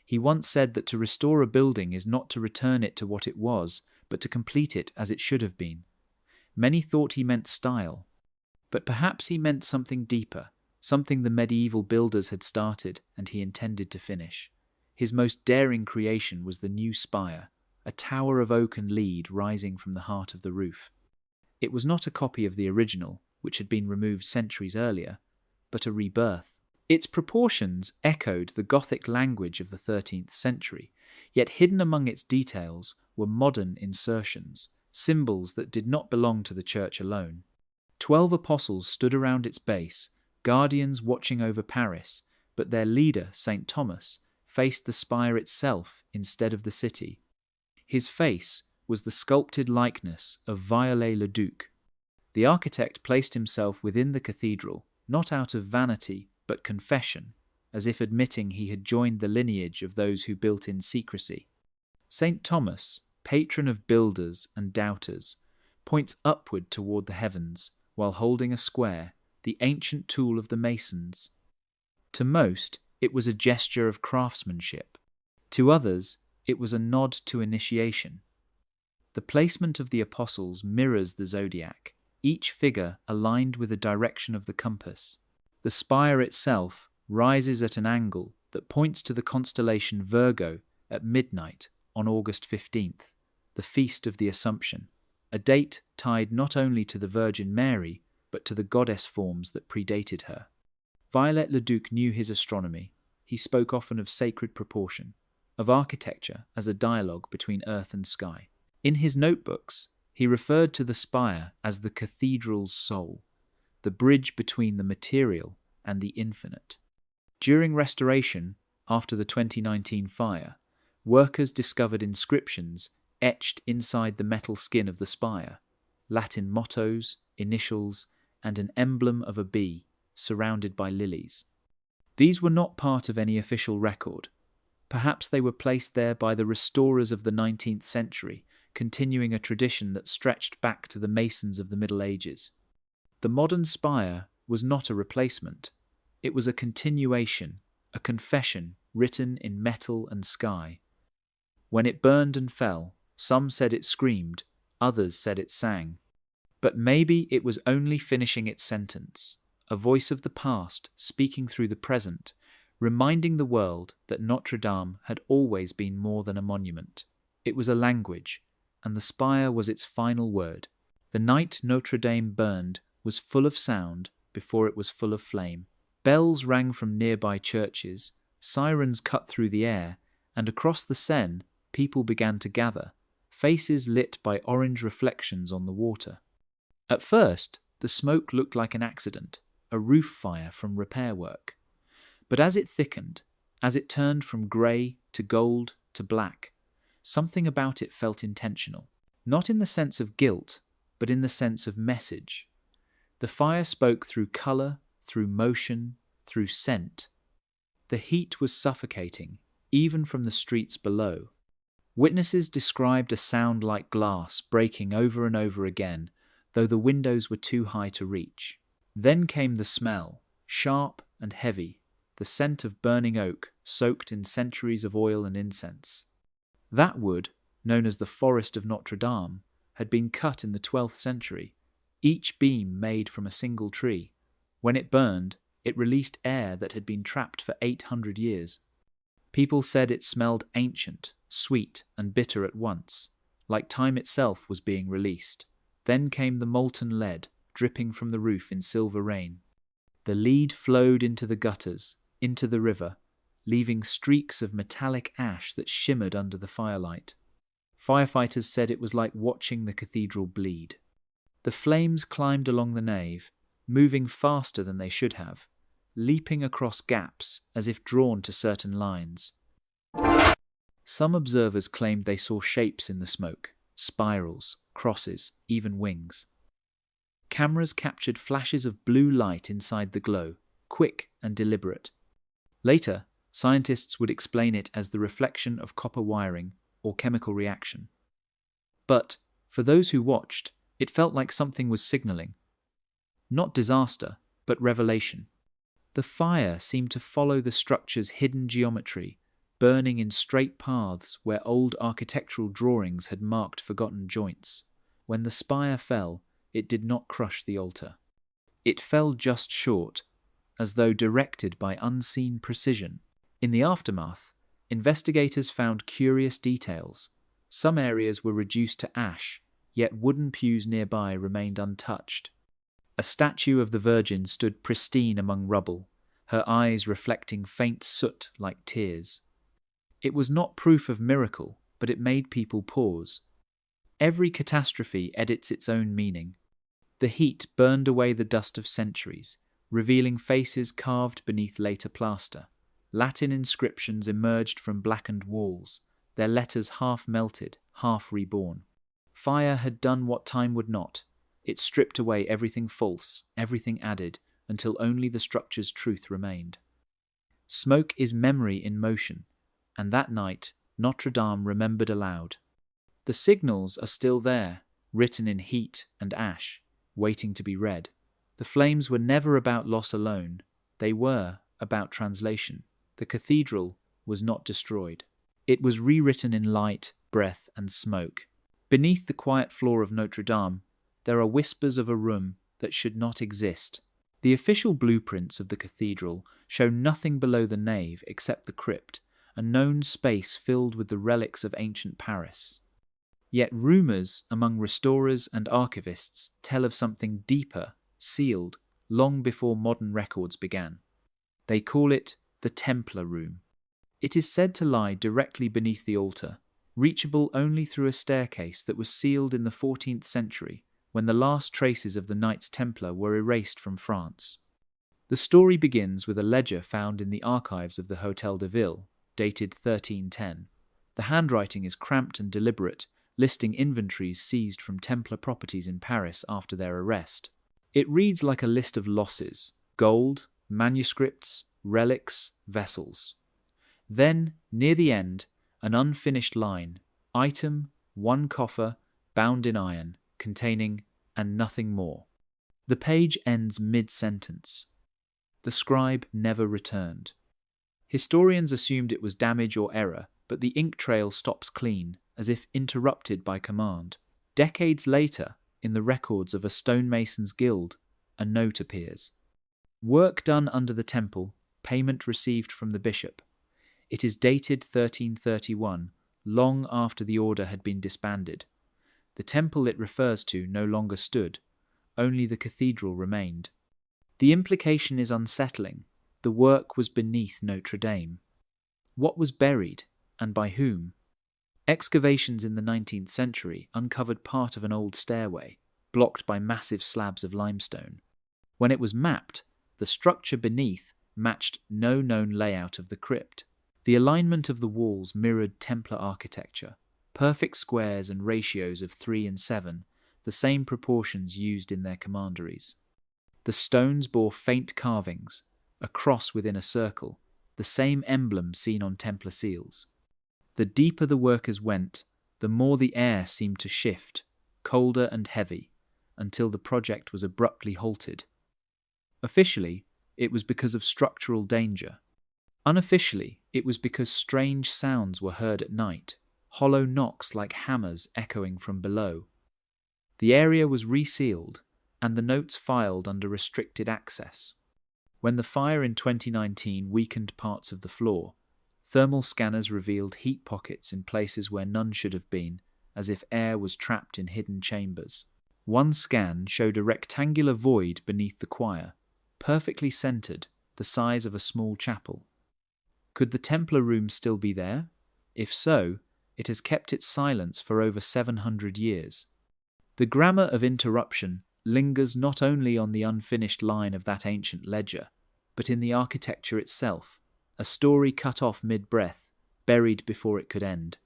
He once said that to restore a building is not to return it to what it was, but to complete it as it should have been. Many thought he meant style, but perhaps he meant something deeper, something the medieval builders had started and he intended to finish. His most daring creation was the new spire, a tower of oak and lead rising from the heart of the roof. It was not a copy of the original, which had been removed centuries earlier, but a rebirth. Its proportions echoed the Gothic language of the 13th century, yet hidden among its details were modern insertions, symbols that did not belong to the church alone. 12 apostles stood around its base, guardians watching over Paris, but their leader, St. Thomas, faced the spire itself instead of the city. His face was the sculpted likeness of Viollet-le-Duc. The architect placed himself within the cathedral, not out of vanity, but confession, as if admitting he had joined the lineage of those who built in secrecy. St. Thomas, patron of builders and doubters, points upward toward the heavens while holding a square, the ancient tool of the masons. To most, it was a gesture of craftsmanship. To others, it was a nod to initiation. The placement of the apostles mirrors the zodiac, each figure aligned with the direction of the compass. The spire itself rises at an angle that points to the constellation Virgo at midnight on August 15th, the Feast of the Assumption, a date tied not only to the Virgin Mary, but to the goddess forms that predated her. Viollet-le-Duc knew his astronomy. He spoke often of sacred proportion, of architecture as a dialogue between earth and sky. In his notebooks, he referred to the spire as the cathedral's soul, the bridge between the material and the infinite. During restoration, after the 2019 fire, workers discovered inscriptions etched inside the metal skin of the spire, Latin mottos, initials, and an emblem of a bee surrounded by lilies. These were not part of any official record. Perhaps they were placed there by the restorers of the 19th century, continuing a tradition that stretched back to the masons of the Middle Ages. The modern spire was not a replacement. It was a continuation, a confession written in metal and sky. When it burned and fell, some said it screamed, others said it sang. But maybe it was only finishing its sentence, a voice of the past speaking through the present, reminding the world that Notre Dame had always been more than a monument. It was a language, and the spire was its final word. The night Notre Dame burned was full of sound before it was full of flame. Bells rang from nearby churches, sirens cut through the air, and across the Seine people began to gather, faces lit by orange reflections on the water. At first, the smoke looked like an accident, a roof fire from repair work. But as it thickened, as it turned from grey to gold to black, something about it felt intentional, not in the sense of guilt, but in the sense of message. The fire spoke through colour, through motion, through scent. The heat was suffocating, even from the streets below. Witnesses described a sound like glass breaking over and over again, though the windows were too high to reach. Then came the smell, sharp and heavy, the scent of burning oak soaked in centuries of oil and incense. That wood, known as the Forest of Notre Dame, had been cut in the 12th century, each beam made from a single tree. When it burned, it released air that had been trapped for 800 years. People said it smelled ancient, sweet, and bitter at once, like time itself was being released. Then came the molten lead, dripping from the roof in silver rain. The lead flowed into the gutters, into the river, leaving streaks of metallic ash that shimmered under the firelight. Firefighters said it was like watching the cathedral bleed. The flames climbed along the nave, moving faster than they should have, leaping across gaps as if drawn to certain lines. Some observers claimed they saw shapes in the smoke, spirals, crosses, even wings. Cameras captured flashes of blue light inside the glow, quick and deliberate. Later, scientists would explain it as the reflection of copper wiring or chemical reaction. But, for those who watched, it felt like something was signaling. Not disaster, but revelation. The fire seemed to follow the structure's hidden geometry, burning in straight paths where old architectural drawings had marked forgotten joints. When the spire fell, it did not crush the altar. It fell just short, as though directed by unseen precision. In the aftermath, investigators found curious details. Some areas were reduced to ash, yet wooden pews nearby remained untouched. A statue of the Virgin stood pristine among rubble, her eyes reflecting faint soot like tears. It was not proof of miracle, but it made people pause. Every catastrophe edits its own meaning. The heat burned away the dust of centuries, revealing faces carved beneath later plaster. Latin inscriptions emerged from blackened walls, their letters half melted, half reborn. Fire had done what time would not. It stripped away everything false, everything added, until only the structure's truth remained. Smoke is memory in motion, and that night Notre Dame remembered aloud. The signals are still there, written in heat and ash, waiting to be read. The flames were never about loss alone, they were about translation. The cathedral was not destroyed. It was rewritten in light, breath, and smoke. Beneath the quiet floor of Notre Dame, there are whispers of a room that should not exist. The official blueprints of the cathedral show nothing below the nave except the crypt, a known space filled with the relics of ancient Paris. Yet rumours among restorers and archivists tell of something deeper, sealed, long before modern records began. They call it the Templar room. It is said to lie directly beneath the altar, reachable only through a staircase that was sealed in the 14th century, when the last traces of the Knights Templar were erased from France. The story begins with a ledger found in the archives of the Hôtel de Ville, dated 1310. The handwriting is cramped and deliberate, listing inventories seized from Templar properties in Paris after their arrest. It reads like a list of losses: gold, manuscripts, relics, vessels. Then, near the end, an unfinished line: item, 1 coffer, bound in iron, containing, and nothing more. The page ends mid-sentence. The scribe never returned. Historians assumed it was damage or error, but the ink trail stops clean, as if interrupted by command. Decades later, in the records of a stonemason's guild, a note appears. Work done under the temple, payment received from the bishop. It is dated 1331, long after the order had been disbanded. The temple it refers to no longer stood, only the cathedral remained. The implication is unsettling. The work was beneath Notre Dame. What was buried, and by whom? Excavations in the 19th century uncovered part of an old stairway, blocked by massive slabs of limestone. When it was mapped, the structure beneath matched no known layout of the crypt. The alignment of the walls mirrored Templar architecture, perfect squares and ratios of 3 and 7, the same proportions used in their commanderies. The stones bore faint carvings, a cross within a circle, the same emblem seen on Templar seals. The deeper the workers went, the more the air seemed to shift, colder and heavy, until the project was abruptly halted. Officially, it was because of structural danger. Unofficially, it was because strange sounds were heard at night, hollow knocks like hammers echoing from below. The area was resealed, and the notes filed under restricted access. When the fire in 2019 weakened parts of the floor, thermal scanners revealed heat pockets in places where none should have been, as if air was trapped in hidden chambers. One scan showed a rectangular void beneath the choir, perfectly centered, the size of a small chapel. Could the Templar room still be there? If so, it has kept its silence for over 700 years. The grammar of interruption lingers not only on the unfinished line of that ancient ledger, but in the architecture itself, a story cut off mid-breath, buried before it could end.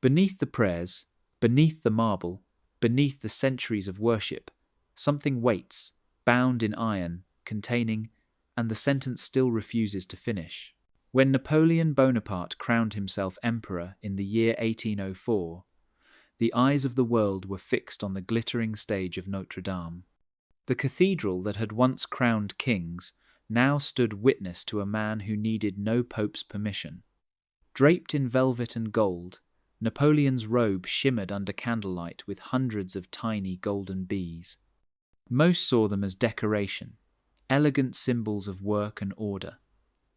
Beneath the prayers, beneath the marble, beneath the centuries of worship, something waits, bound in iron, containing, and the sentence still refuses to finish. When Napoleon Bonaparte crowned himself emperor in the year 1804, the eyes of the world were fixed on the glittering stage of Notre Dame. The cathedral that had once crowned kings now stood witness to a man who needed no pope's permission. Draped in velvet and gold, Napoleon's robe shimmered under candlelight with hundreds of tiny golden bees. Most saw them as decoration, elegant symbols of work and order.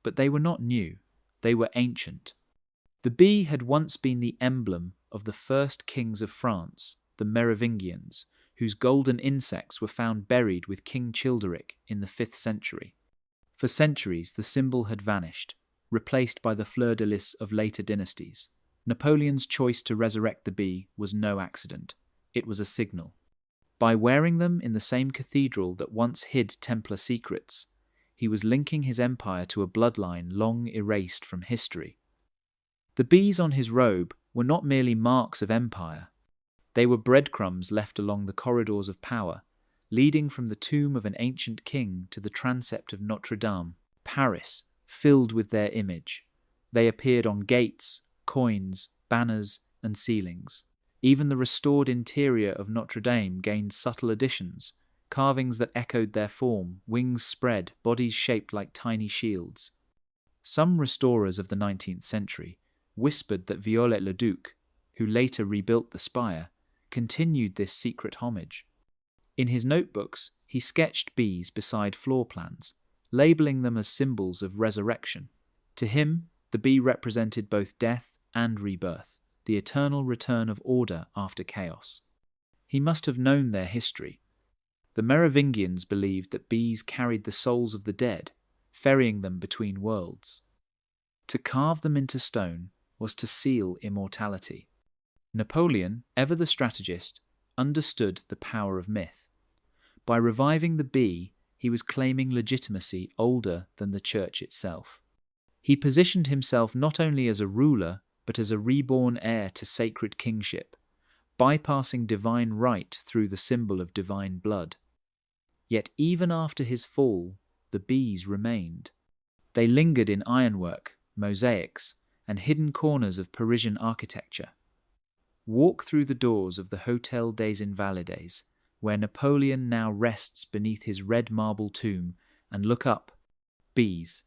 But they were not new, they were ancient. The bee had once been the emblem of the first kings of France, the Merovingians, whose golden insects were found buried with King Childeric in the 5th century. For centuries, the symbol had vanished, replaced by the fleur-de-lis of later dynasties. Napoleon's choice to resurrect the bee was no accident. It was a signal. By wearing them in the same cathedral that once hid Templar secrets, he was linking his empire to a bloodline long erased from history. The bees on his robe were not merely marks of empire. They were breadcrumbs left along the corridors of power, leading from the tomb of an ancient king to the transept of Notre Dame, Paris, filled with their image. They appeared on gates, coins, banners, and ceilings. Even the restored interior of Notre Dame gained subtle additions, carvings that echoed their form, wings spread, bodies shaped like tiny shields. Some restorers of the 19th century whispered that Viollet-le-Duc, who later rebuilt the spire, continued this secret homage. In his notebooks, he sketched bees beside floor plans, labeling them as symbols of resurrection. To him, the bee represented both death and rebirth, the eternal return of order after chaos. He must have known their history. The Merovingians believed that bees carried the souls of the dead, ferrying them between worlds. To carve them into stone was to seal immortality. Napoleon, ever the strategist, understood the power of myth. By reviving the bee, he was claiming legitimacy older than the church itself. He positioned himself not only as a ruler, but as a reborn heir to sacred kingship, bypassing divine right through the symbol of divine blood. Yet even after his fall, the bees remained. They lingered in ironwork, mosaics, and hidden corners of Parisian architecture. Walk through the doors of the Hôtel des Invalides, where Napoleon now rests beneath his red marble tomb, and look up. Bees.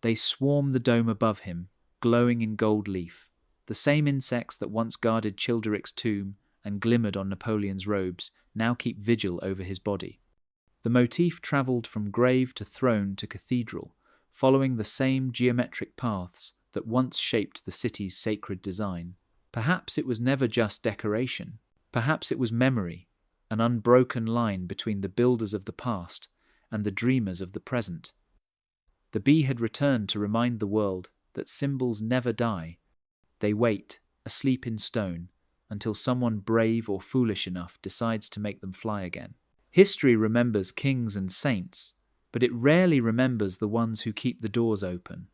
They swarm the dome above him, glowing in gold leaf. The same insects that once guarded Childeric's tomb and glimmered on Napoleon's robes now keep vigil over his body. The motif travelled from grave to throne to cathedral, following the same geometric paths that once shaped the city's sacred design. Perhaps it was never just decoration. Perhaps it was memory, an unbroken line between the builders of the past and the dreamers of the present. The bee had returned to remind the world that symbols never die. They wait, asleep in stone, until someone brave or foolish enough decides to make them fly again. History remembers kings and saints, but it rarely remembers the ones who keep the doors open,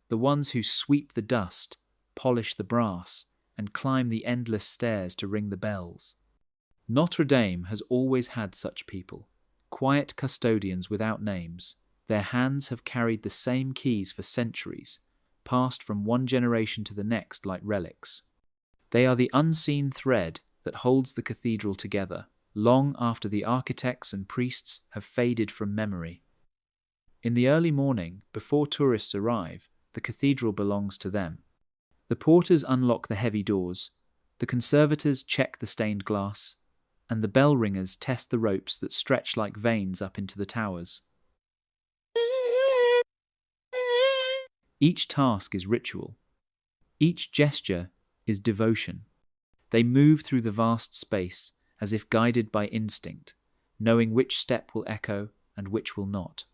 the ones who sweep the dust, polish the brass, and climb the endless stairs to ring the bells. Notre Dame has always had such people, quiet custodians without names. Their hands have carried the same keys for centuries, passed from one generation to the next like relics. They are the unseen thread that holds the cathedral together, long after the architects and priests have faded from memory. In the early morning, before tourists arrive, the cathedral belongs to them. The porters unlock the heavy doors, the conservators check the stained glass, and the bell ringers test the ropes that stretch like veins up into the towers. Each task is ritual. Each gesture is devotion. They move through the vast space as if guided by instinct, knowing which step will echo and which will not.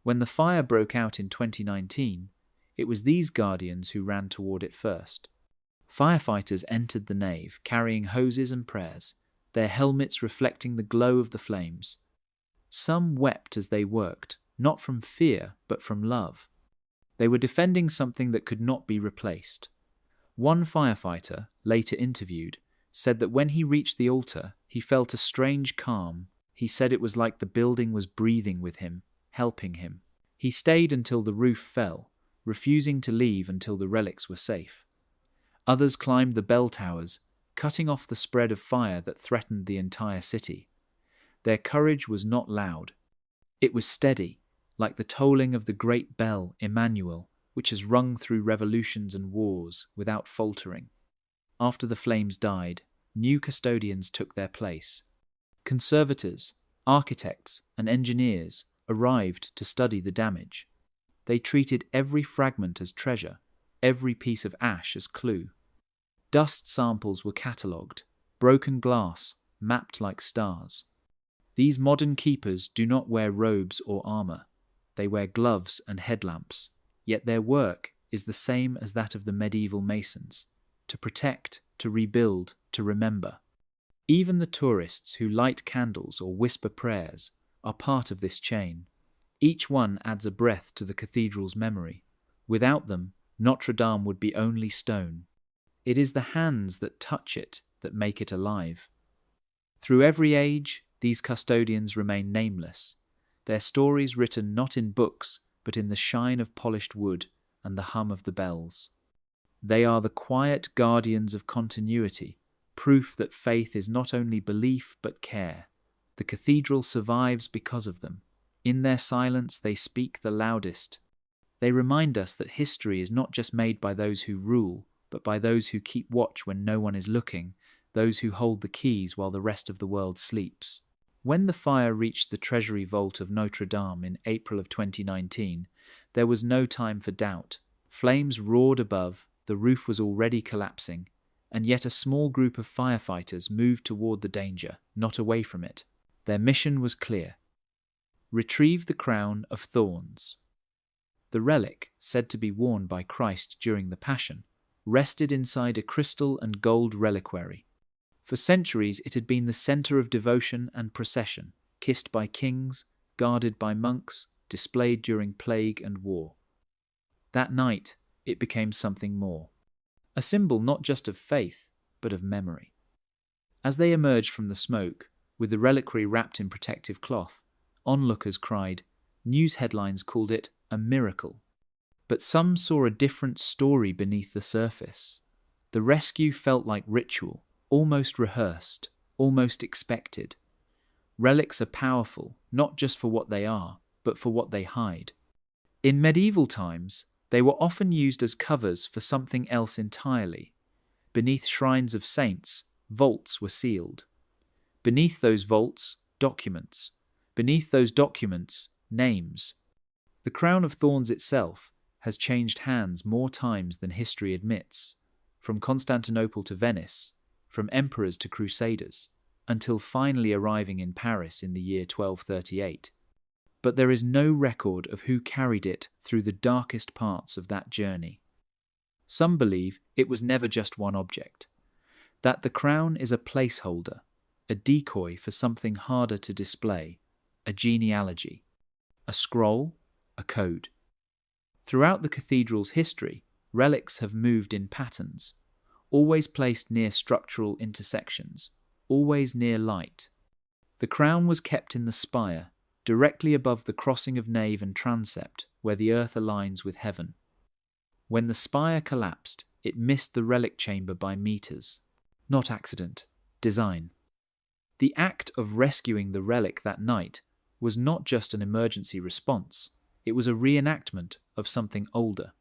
When the fire broke out in 2019, it was these guardians who ran toward it first. Firefighters entered the nave, carrying hoses and prayers, their helmets reflecting the glow of the flames. Some wept as they worked, not from fear, but from love. They were defending something that could not be replaced. One firefighter, later interviewed, said that when he reached the altar, he felt a strange calm. He said it was like the building was breathing with him, helping him. He stayed until the roof fell, refusing to leave until the relics were safe. Others climbed the bell towers, cutting off the spread of fire that threatened the entire city. Their courage was not loud. It was steady, like the tolling of the great bell, Emmanuel, which has rung through revolutions and wars without faltering. After the flames died, new custodians took their place. Conservators, architects, and engineers arrived to study the damage. They treated every fragment as treasure, every piece of ash as clue. Dust samples were catalogued, broken glass mapped like stars. These modern keepers do not wear robes or armor. They wear gloves and headlamps, yet their work is the same as that of the medieval masons: to protect, to rebuild, to remember. Even the tourists who light candles or whisper prayers are part of this chain. Each one adds a breath to the cathedral's memory. Without them, Notre Dame would be only stone. It is the hands that touch it that make it alive. Through every age, these custodians remain nameless, their stories written not in books, but in the shine of polished wood and the hum of the bells. They are the quiet guardians of continuity, proof that faith is not only belief but care. The cathedral survives because of them. In their silence they speak the loudest. They remind us that history is not just made by those who rule, but by those who keep watch when no one is looking, those who hold the keys while the rest of the world sleeps. When the fire reached the treasury vault of Notre Dame in April of 2019, there was no time for doubt. Flames roared above, the roof was already collapsing, and yet a small group of firefighters moved toward the danger, not away from it. Their mission was clear: retrieve the crown of thorns. The relic, said to be worn by Christ during the Passion, rested inside a crystal and gold reliquary. For centuries it had been the center of devotion and procession, kissed by kings, guarded by monks, displayed during plague and war. That night, it became something more. A symbol not just of faith, but of memory. As they emerged from the smoke, with the reliquary wrapped in protective cloth, onlookers cried. News headlines called it a miracle. But some saw a different story beneath the surface. The rescue felt like ritual, almost rehearsed, almost expected. Relics are powerful, not just for what they are, but for what they hide. In medieval times, they were often used as covers for something else entirely. Beneath shrines of saints, vaults were sealed. Beneath those vaults, documents. Beneath those documents, names. The crown of thorns itself has changed hands more times than history admits, from Constantinople to Venice, from emperors to crusaders, until finally arriving in Paris in the year 1238. But there is no record of who carried it through the darkest parts of that journey. Some believe it was never just one object, that the crown is a placeholder, a decoy for something harder to display, a genealogy, a scroll, a code. Throughout the cathedral's history, relics have moved in patterns, always placed near structural intersections, always near light. The crown was kept in the spire, directly above the crossing of nave and transept, where the earth aligns with heaven. When the spire collapsed, it missed the relic chamber by meters. Not accident, design. The act of rescuing the relic that night was not just an emergency response, it was a reenactment of something older.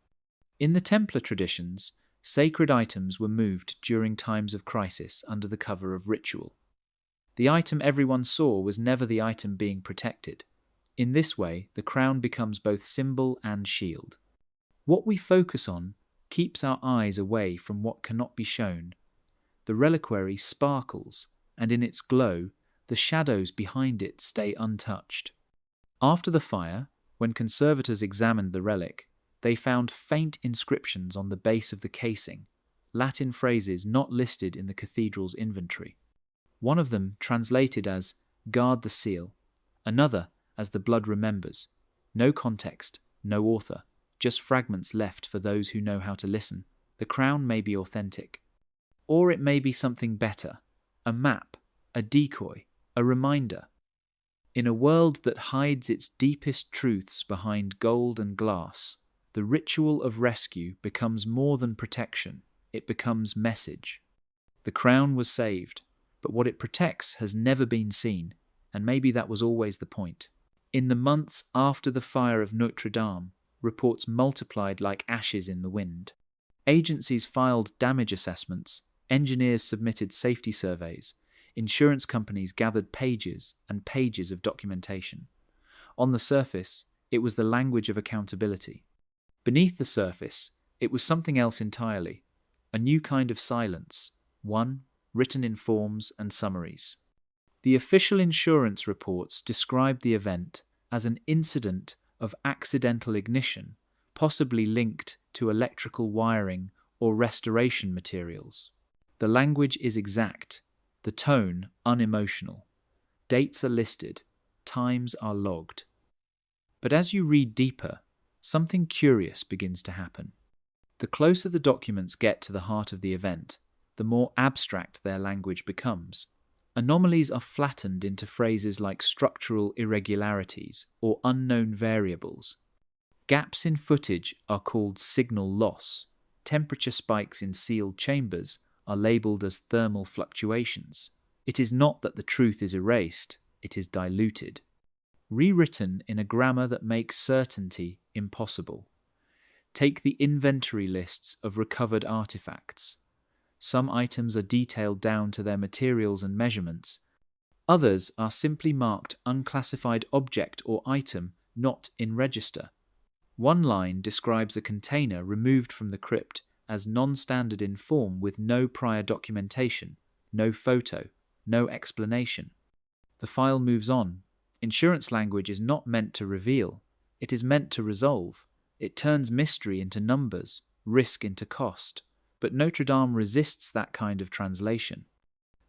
In the Templar traditions, sacred items were moved during times of crisis under the cover of ritual. The item everyone saw was never the item being protected. In this way, the crown becomes both symbol and shield. What we focus on keeps our eyes away from what cannot be shown. The reliquary sparkles, and in its glow, the shadows behind it stay untouched. After the fire, when conservators examined the relic, they found faint inscriptions on the base of the casing, Latin phrases not listed in the cathedral's inventory. One of them translated as, "Guard the seal," another as "The blood remembers." No context, no author, just fragments left for those who know how to listen. The crown may be authentic. Or it may be something better, a map, a decoy, a reminder. In a world that hides its deepest truths behind gold and glass, the ritual of rescue becomes more than protection, it becomes message. The crown was saved, but what it protects has never been seen, and maybe that was always the point. In the months after the fire of Notre Dame, reports multiplied like ashes in the wind. Agencies filed damage assessments, engineers submitted safety surveys, insurance companies gathered pages and pages of documentation. On the surface, it was the language of accountability. Beneath the surface, it was something else entirely, a new kind of silence, one written in forms and summaries. The official insurance reports described the event as an incident of accidental ignition, possibly linked to electrical wiring or restoration materials. The language is exact, the tone unemotional. Dates are listed, times are logged. But as you read deeper, something curious begins to happen. The closer the documents get to the heart of the event, the more abstract their language becomes. Anomalies are flattened into phrases like structural irregularities or unknown variables. Gaps in footage are called signal loss. Temperature spikes in sealed chambers are labelled as thermal fluctuations. It is not that the truth is erased, it is diluted. Rewritten in a grammar that makes certainty impossible. Take the inventory lists of recovered artifacts. Some items are detailed down to their materials and measurements. Others are simply marked unclassified object or item not in register. One line describes a container removed from the crypt as non-standard in form with no prior documentation, no photo, no explanation. The file moves on. Insurance language is not meant to reveal, it is meant to resolve. It turns mystery into numbers, risk into cost. But Notre Dame resists that kind of translation.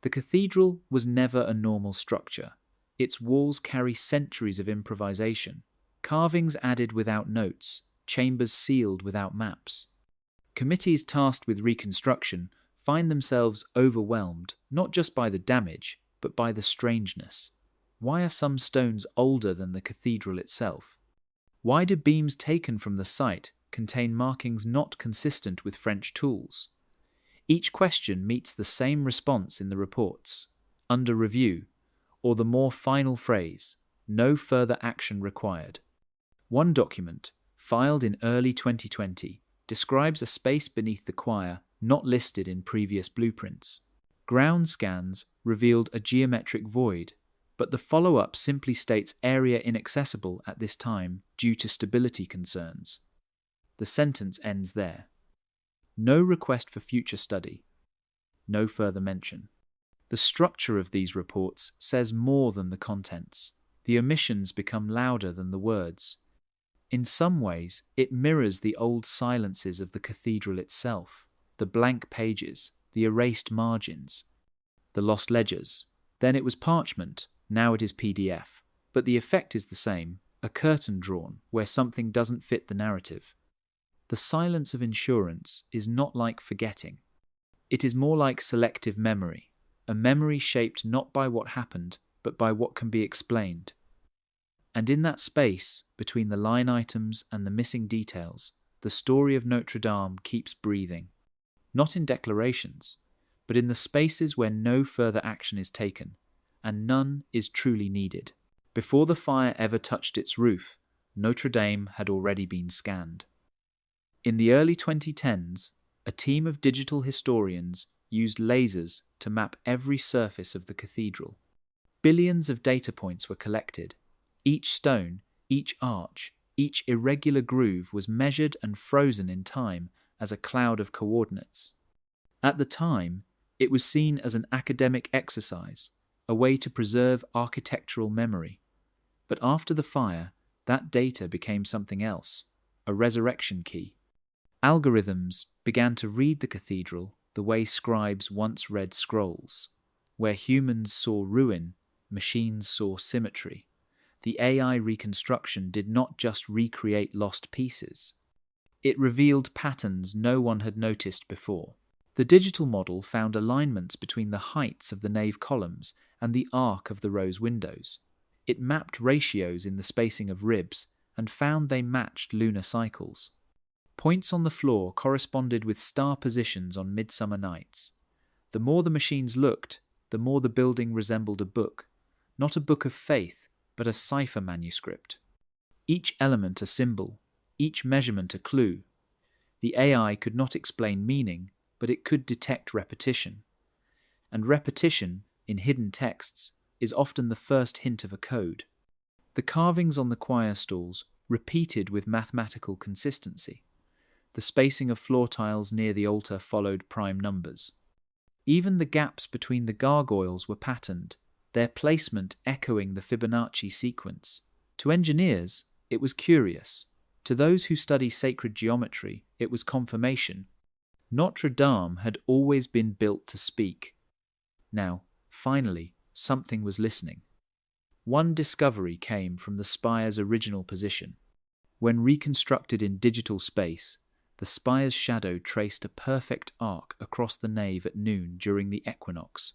The cathedral was never a normal structure. Its walls carry centuries of improvisation, carvings added without notes, chambers sealed without maps. Committees tasked with reconstruction find themselves overwhelmed not just by the damage, but by the strangeness. Why are some stones older than the cathedral itself? Why do beams taken from the site contain markings not consistent with French tools? Each question meets the same response in the reports, under review, or the more final phrase, no further action required. One document, filed in early 2020, describes a space beneath the choir not listed in previous blueprints. Ground scans revealed a geometric void, but the follow-up simply states area inaccessible at this time due to stability concerns. The sentence ends there. No request for future study. No further mention. The structure of these reports says more than the contents. The omissions become louder than the words. In some ways, it mirrors the old silences of the cathedral itself, the blank pages, the erased margins, the lost ledgers. Then it was parchment, now it is PDF. But the effect is the same, a curtain drawn where something doesn't fit the narrative. The silence of insurance is not like forgetting. It is more like selective memory, a memory shaped not by what happened, but by what can be explained. And in that space, between the line items and the missing details, the story of Notre Dame keeps breathing. Not in declarations, but in the spaces where no further action is taken, and none is truly needed. Before the fire ever touched its roof, Notre Dame had already been scanned. In the early 2010s, a team of digital historians used lasers to map every surface of the cathedral. Billions of data points were collected. Each stone, each arch, each irregular groove was measured and frozen in time as a cloud of coordinates. At the time, it was seen as an academic exercise, a way to preserve architectural memory. But after the fire, that data became something else, a resurrection key. Algorithms began to read the cathedral the way scribes once read scrolls. Where humans saw ruin, machines saw symmetry. The AI reconstruction did not just recreate lost pieces. It revealed patterns no one had noticed before. The digital model found alignments between the heights of the nave columns and the arc of the rose windows. It mapped ratios in the spacing of ribs and found they matched lunar cycles. Points on the floor corresponded with star positions on midsummer nights. The more the machines looked, the more the building resembled a book. Not a book of faith, but a cipher manuscript. Each element a symbol, each measurement a clue. The AI could not explain meaning, but it could detect repetition. And repetition, in hidden texts, is often the first hint of a code. The carvings on the choir stalls repeated with mathematical consistency. The spacing of floor tiles near the altar followed prime numbers. Even the gaps between the gargoyles were patterned, their placement echoing the Fibonacci sequence. To engineers, it was curious. To those who study sacred geometry, it was confirmation. Notre Dame had always been built to speak. Now, finally, something was listening. One discovery came from the spire's original position. When reconstructed in digital space, the spire's shadow traced a perfect arc across the nave at noon during the equinox.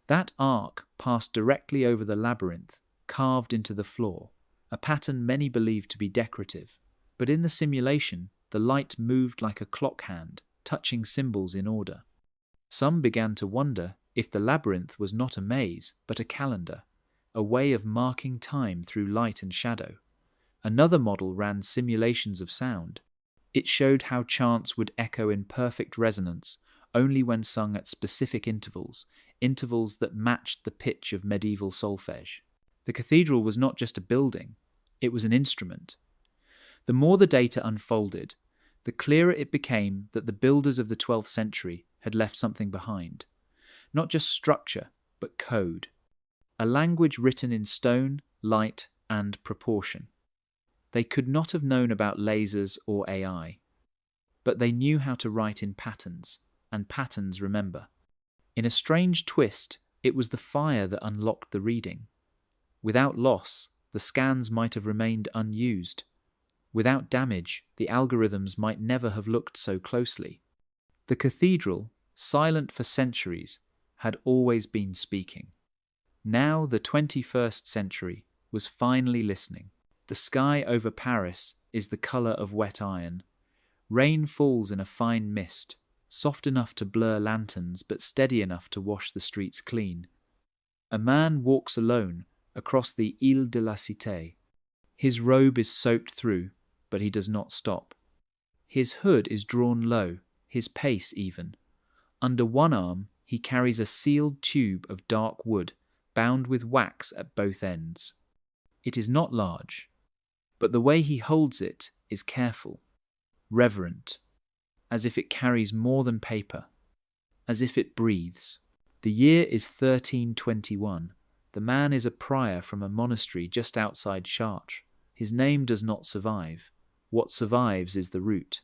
That arc passed directly over the labyrinth, carved into the floor, a pattern many believed to be decorative. But in the simulation, the light moved like a clock hand, touching symbols in order. Some began to wonder if the labyrinth was not a maze, but a calendar, a way of marking time through light and shadow. Another model ran simulations of sound. It showed how chants would echo in perfect resonance only when sung at specific intervals, intervals that matched the pitch of medieval solfege. The cathedral was not just a building, it was an instrument. The more the data unfolded, the clearer it became that the builders of the 12th century had left something behind. Not just structure, but code. A language written in stone, light, and proportion. They could not have known about lasers or AI, but they knew how to write in patterns, and patterns remember. In a strange twist, it was the fire that unlocked the reading. Without loss, the scans might have remained unused. Without damage, the algorithms might never have looked so closely. The cathedral, silent for centuries, had always been speaking. Now the 21st century was finally listening. The sky over Paris is the colour of wet iron. Rain falls in a fine mist, soft enough to blur lanterns but steady enough to wash the streets clean. A man walks alone across the Ile de la Cité. His robe is soaked through, but he does not stop. His hood is drawn low, his pace even. Under one arm, he carries a sealed tube of dark wood, bound with wax at both ends. It is not large, but the way he holds it is careful, reverent, as if it carries more than paper, as if it breathes. The year is 1321. The man is a prior from a monastery just outside Chartres. His name does not survive. What survives is the route.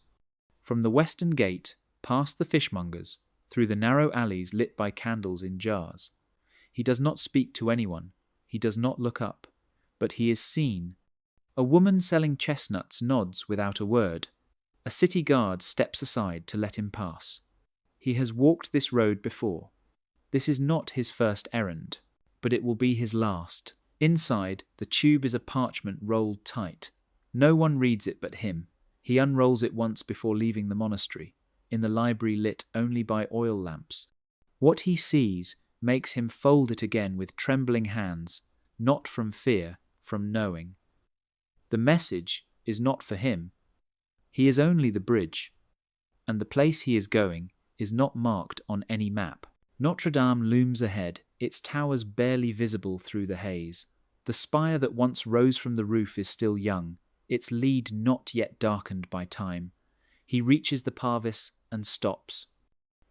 From the western gate, past the fishmongers, through the narrow alleys lit by candles in jars. He does not speak to anyone. He does not look up. But he is seen. A woman selling chestnuts nods without a word. A city guard steps aside to let him pass. He has walked this road before. This is not his first errand, but it will be his last. Inside, the tube is a parchment rolled tight. No one reads it but him. He unrolls it once before leaving the monastery, in the library lit only by oil lamps. What he sees makes him fold it again with trembling hands, not from fear, from knowing. The message is not for him. He is only the bridge, and the place he is going is not marked on any map. Notre Dame looms ahead, its towers barely visible through the haze. The spire that once rose from the roof is still young, its lead not yet darkened by time. He reaches the parvis and stops.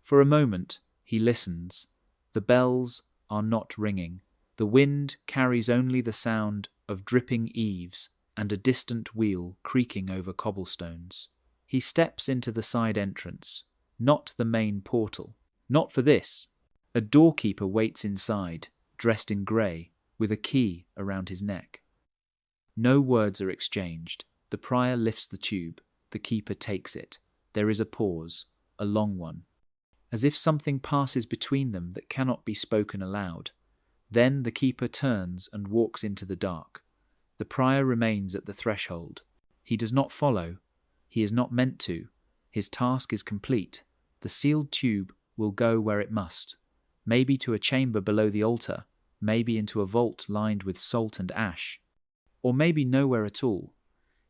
For a moment, he listens. The bells are not ringing. The wind carries only the sound of dripping eaves and a distant wheel creaking over cobblestones. He steps into the side entrance, not the main portal. Not for this. A doorkeeper waits inside, dressed in grey, with a key around his neck. No words are exchanged. The prior lifts the tube. The keeper takes it. There is a pause, a long one, as if something passes between them that cannot be spoken aloud. Then the keeper turns and walks into the dark. The prior remains at the threshold. He does not follow. He is not meant to. His task is complete. The sealed tube will go where it must. Maybe to a chamber below the altar, maybe into a vault lined with salt and ash, or maybe nowhere at all.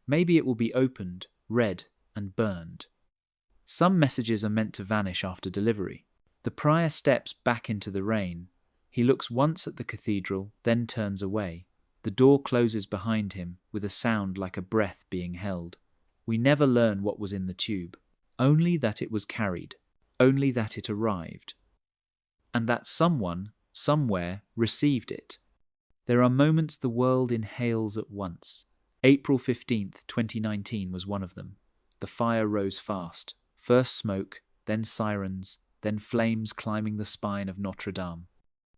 Maybe it will be opened, read, and burned. Some messages are meant to vanish after delivery. The prior steps back into the rain. He looks once at the cathedral, then turns away. The door closes behind him with a sound like a breath being held. We never learn what was in the tube, only that it was carried, only that it arrived, and that someone, somewhere, received it. There are moments the world inhales at once. April 15th, 2019 was one of them. The fire rose fast. First smoke, then sirens, then flames climbing the spine of Notre Dame.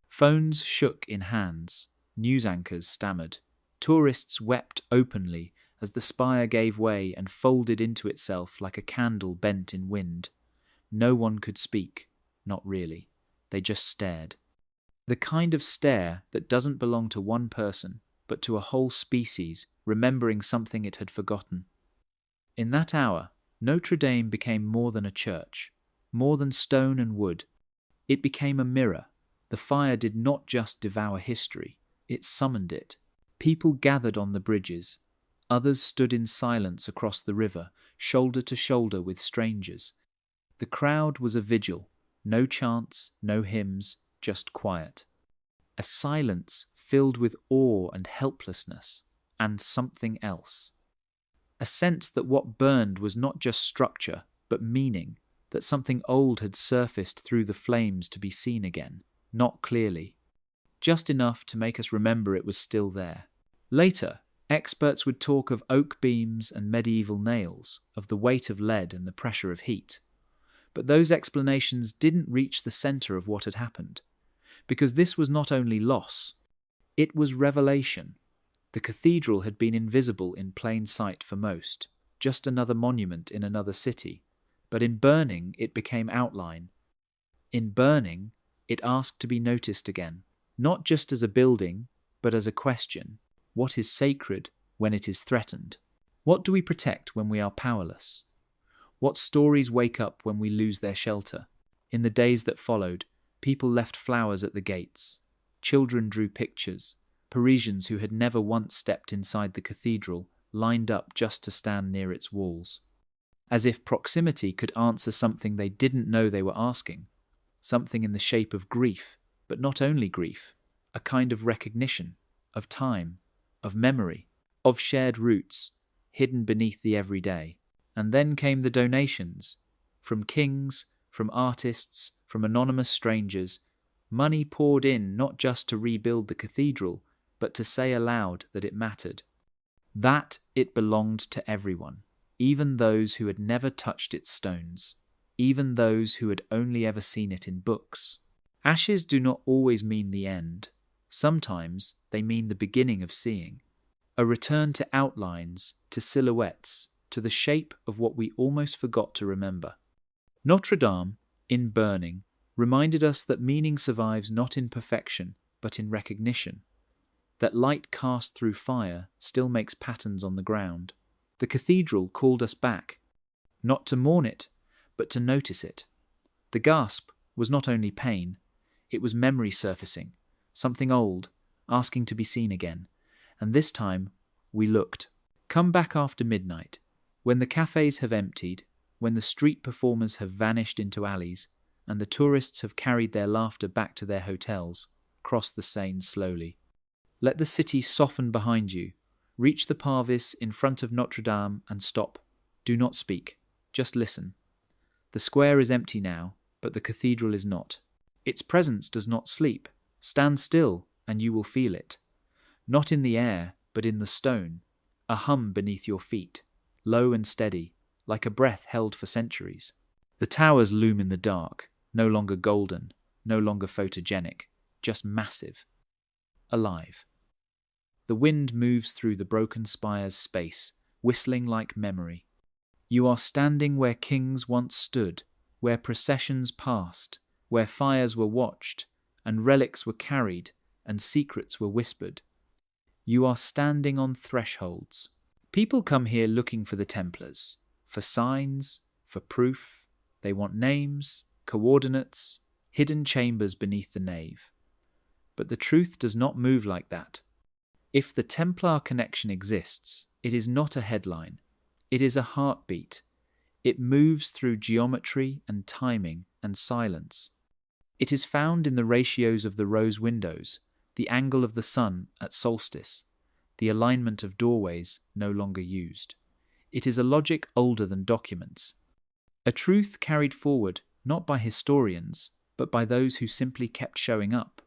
Phones shook in hands. News anchors stammered. Tourists wept openly as the spire gave way and folded into itself like a candle bent in wind. No one could speak. Not really. They just stared. The kind of stare that doesn't belong to one person, but to a whole species, remembering something it had forgotten. In that hour, Notre Dame became more than a church, more than stone and wood. It became a mirror. The fire did not just devour history, it summoned it. People gathered on the bridges. Others stood in silence across the river, shoulder to shoulder with strangers. The crowd was a vigil. No chants, no hymns, just quiet. A silence filled with awe and helplessness, and something else. A sense that what burned was not just structure, but meaning, that something old had surfaced through the flames to be seen again, not clearly, just enough to make us remember it was still there. Later, experts would talk of oak beams and medieval nails, of the weight of lead and the pressure of heat. But those explanations didn't reach the center of what had happened, because this was not only loss, it was revelation. The cathedral had been invisible in plain sight for most, just another monument in another city, but in burning it became outline. In burning, it asked to be noticed again, not just as a building, but as a question. What is sacred when it is threatened? What do we protect when we are powerless? What stories wake up when we lose their shelter? In the days that followed, people left flowers at the gates. Children drew pictures. Parisians who had never once stepped inside the cathedral lined up just to stand near its walls. As if proximity could answer something they didn't know they were asking. Something in the shape of grief, but not only grief. A kind of recognition, of time, of memory, of shared roots, hidden beneath the everyday. And then came the donations, from kings, from artists, from anonymous strangers. Money poured in not just to rebuild the cathedral, but to say aloud that it mattered. That it belonged to everyone, even those who had never touched its stones, even those who had only ever seen it in books. Ashes do not always mean the end. Sometimes they mean the beginning of seeing. A return to outlines, to silhouettes, to the shape of what we almost forgot to remember. Notre Dame, in burning, reminded us that meaning survives not in perfection, but in recognition. That light cast through fire still makes patterns on the ground. The cathedral called us back, not to mourn it, but to notice it. The gasp was not only pain, It was memory surfacing, something old, asking to be seen again. And this time, we looked. Come back after midnight, when the cafes have emptied, when the street performers have vanished into alleys, and the tourists have carried their laughter back to their hotels. Cross the Seine slowly. Let the city soften behind you. Reach the Parvis in front of Notre Dame and stop. Do not speak. Just listen. The square is empty now, but the cathedral is not. Its presence does not sleep. Stand still, and you will feel it. Not in the air, but in the stone. A hum beneath your feet, low and steady, like a breath held for centuries. The towers loom in the dark, no longer golden, no longer photogenic, just massive. Alive. The wind moves through the broken spire's space, whistling like memory. You are standing where kings once stood, where processions passed, where fires were watched, and relics were carried, and secrets were whispered. You are standing on thresholds. People come here looking for the Templars, for signs, for proof. They want names, coordinates, hidden chambers beneath the nave. But the truth does not move like that. If the Templar connection exists, it is not a headline. It is a heartbeat. It moves through geometry and timing and silence. It is found in the ratios of the rose windows, the angle of the sun at solstice, the alignment of doorways no longer used. It is a logic older than documents. A truth carried forward not by historians, but by those who simply kept showing up.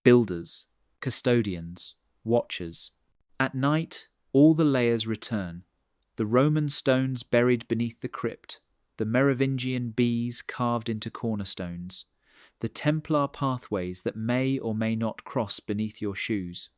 Builders, custodians, watchers. At night, all the layers return. The Roman stones buried beneath the crypt, the Merovingian bees carved into cornerstones, the Templar pathways that may or may not cross beneath your shoes.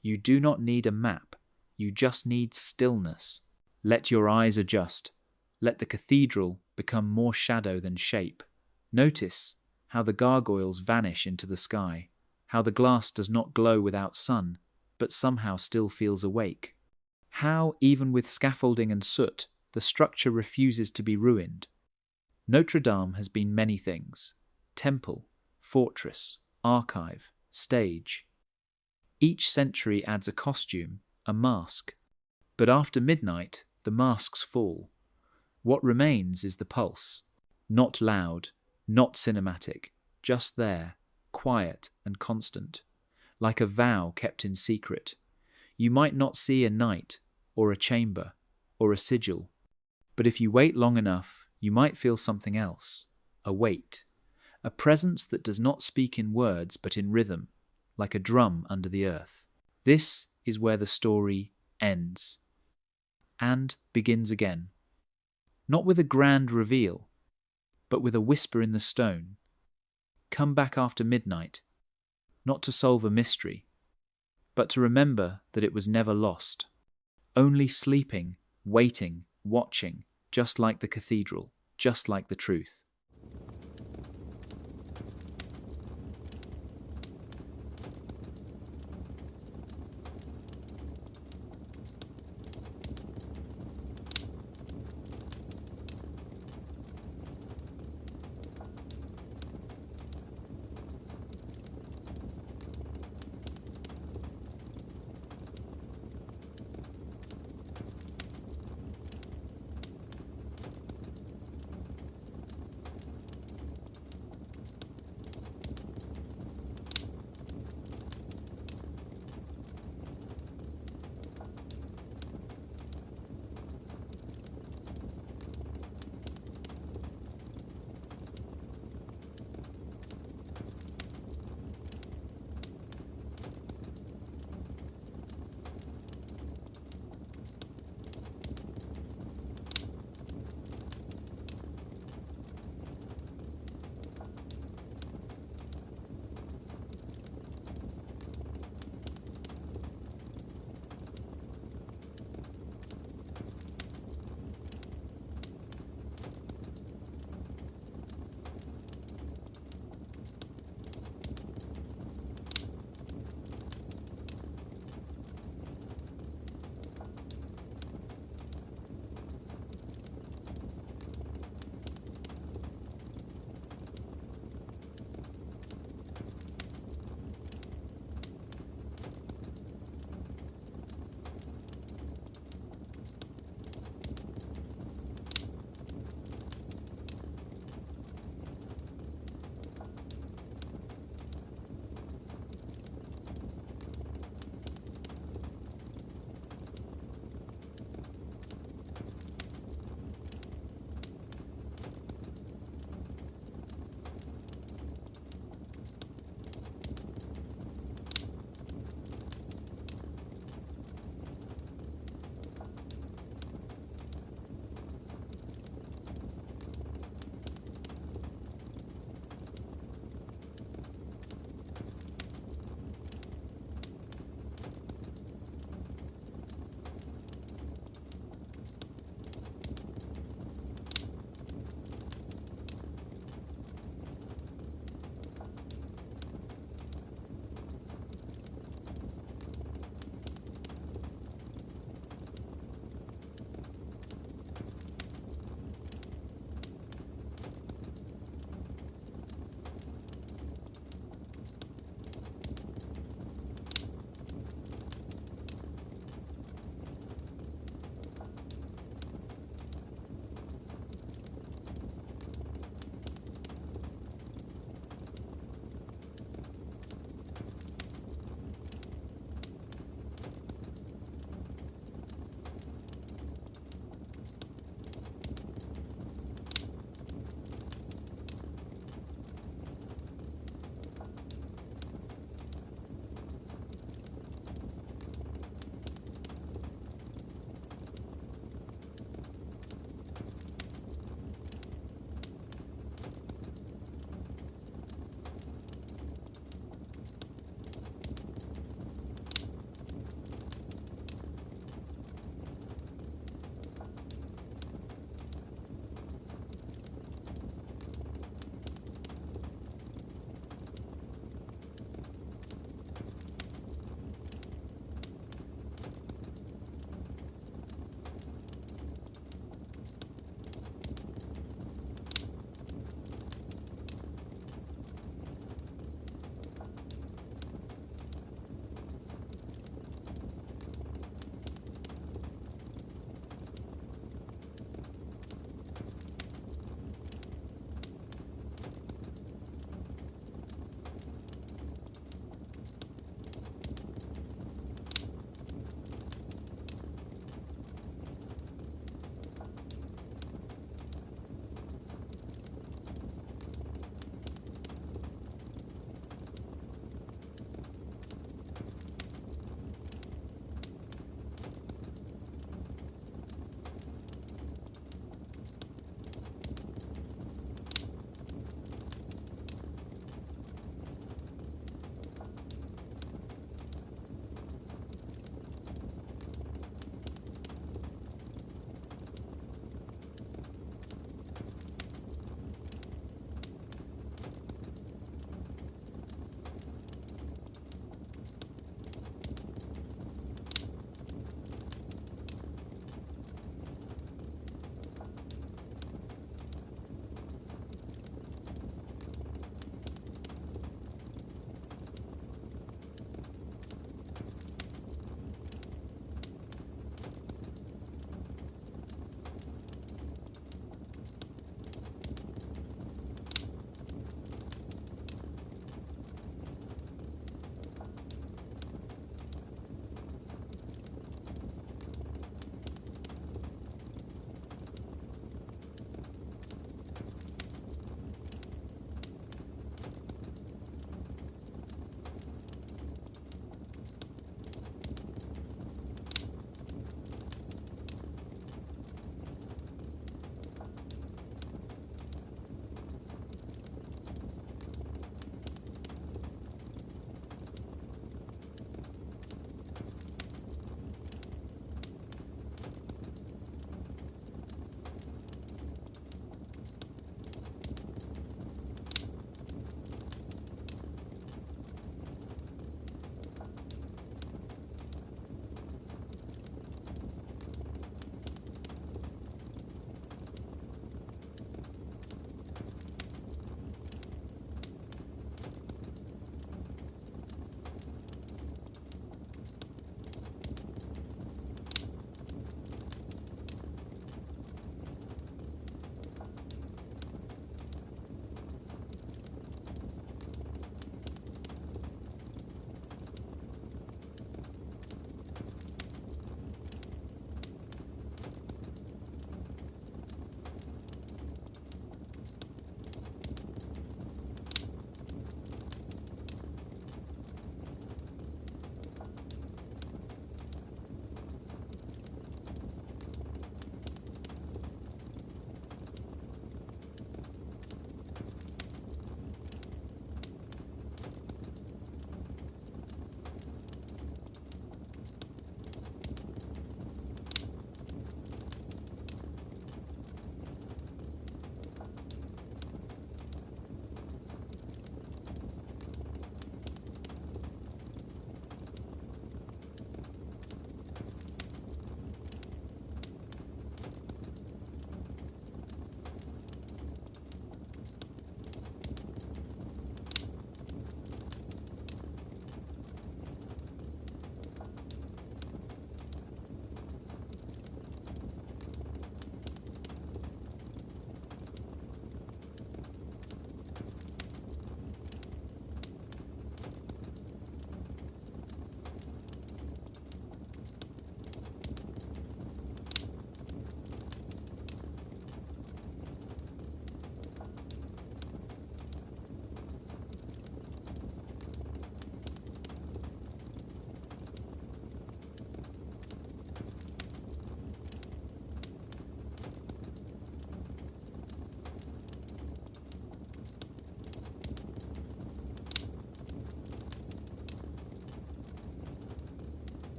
You do not need a map, you just need stillness. Let your eyes adjust. Let the cathedral become more shadow than shape. Notice how the gargoyles vanish into the sky, how the glass does not glow without sun, but somehow still feels awake. How, even with scaffolding and soot, the structure refuses to be ruined. Notre Dame has been many things: temple, fortress, archive, stage. Each century adds a costume, a mask. But after midnight, the masks fall. What remains is the pulse. Not loud, not cinematic, just there, quiet and constant, like a vow kept in secret. You might not see a knight, or a chamber, or a sigil, but if you wait long enough, you might feel something else, a weight, a presence that does not speak in words but in rhythm, like a drum under the earth. This is where the story ends, and begins again. Not with a grand reveal, but with a whisper in the stone. Come back after midnight, not to solve a mystery, but to remember that it was never lost, only sleeping, waiting, watching, just like the cathedral, just like the truth.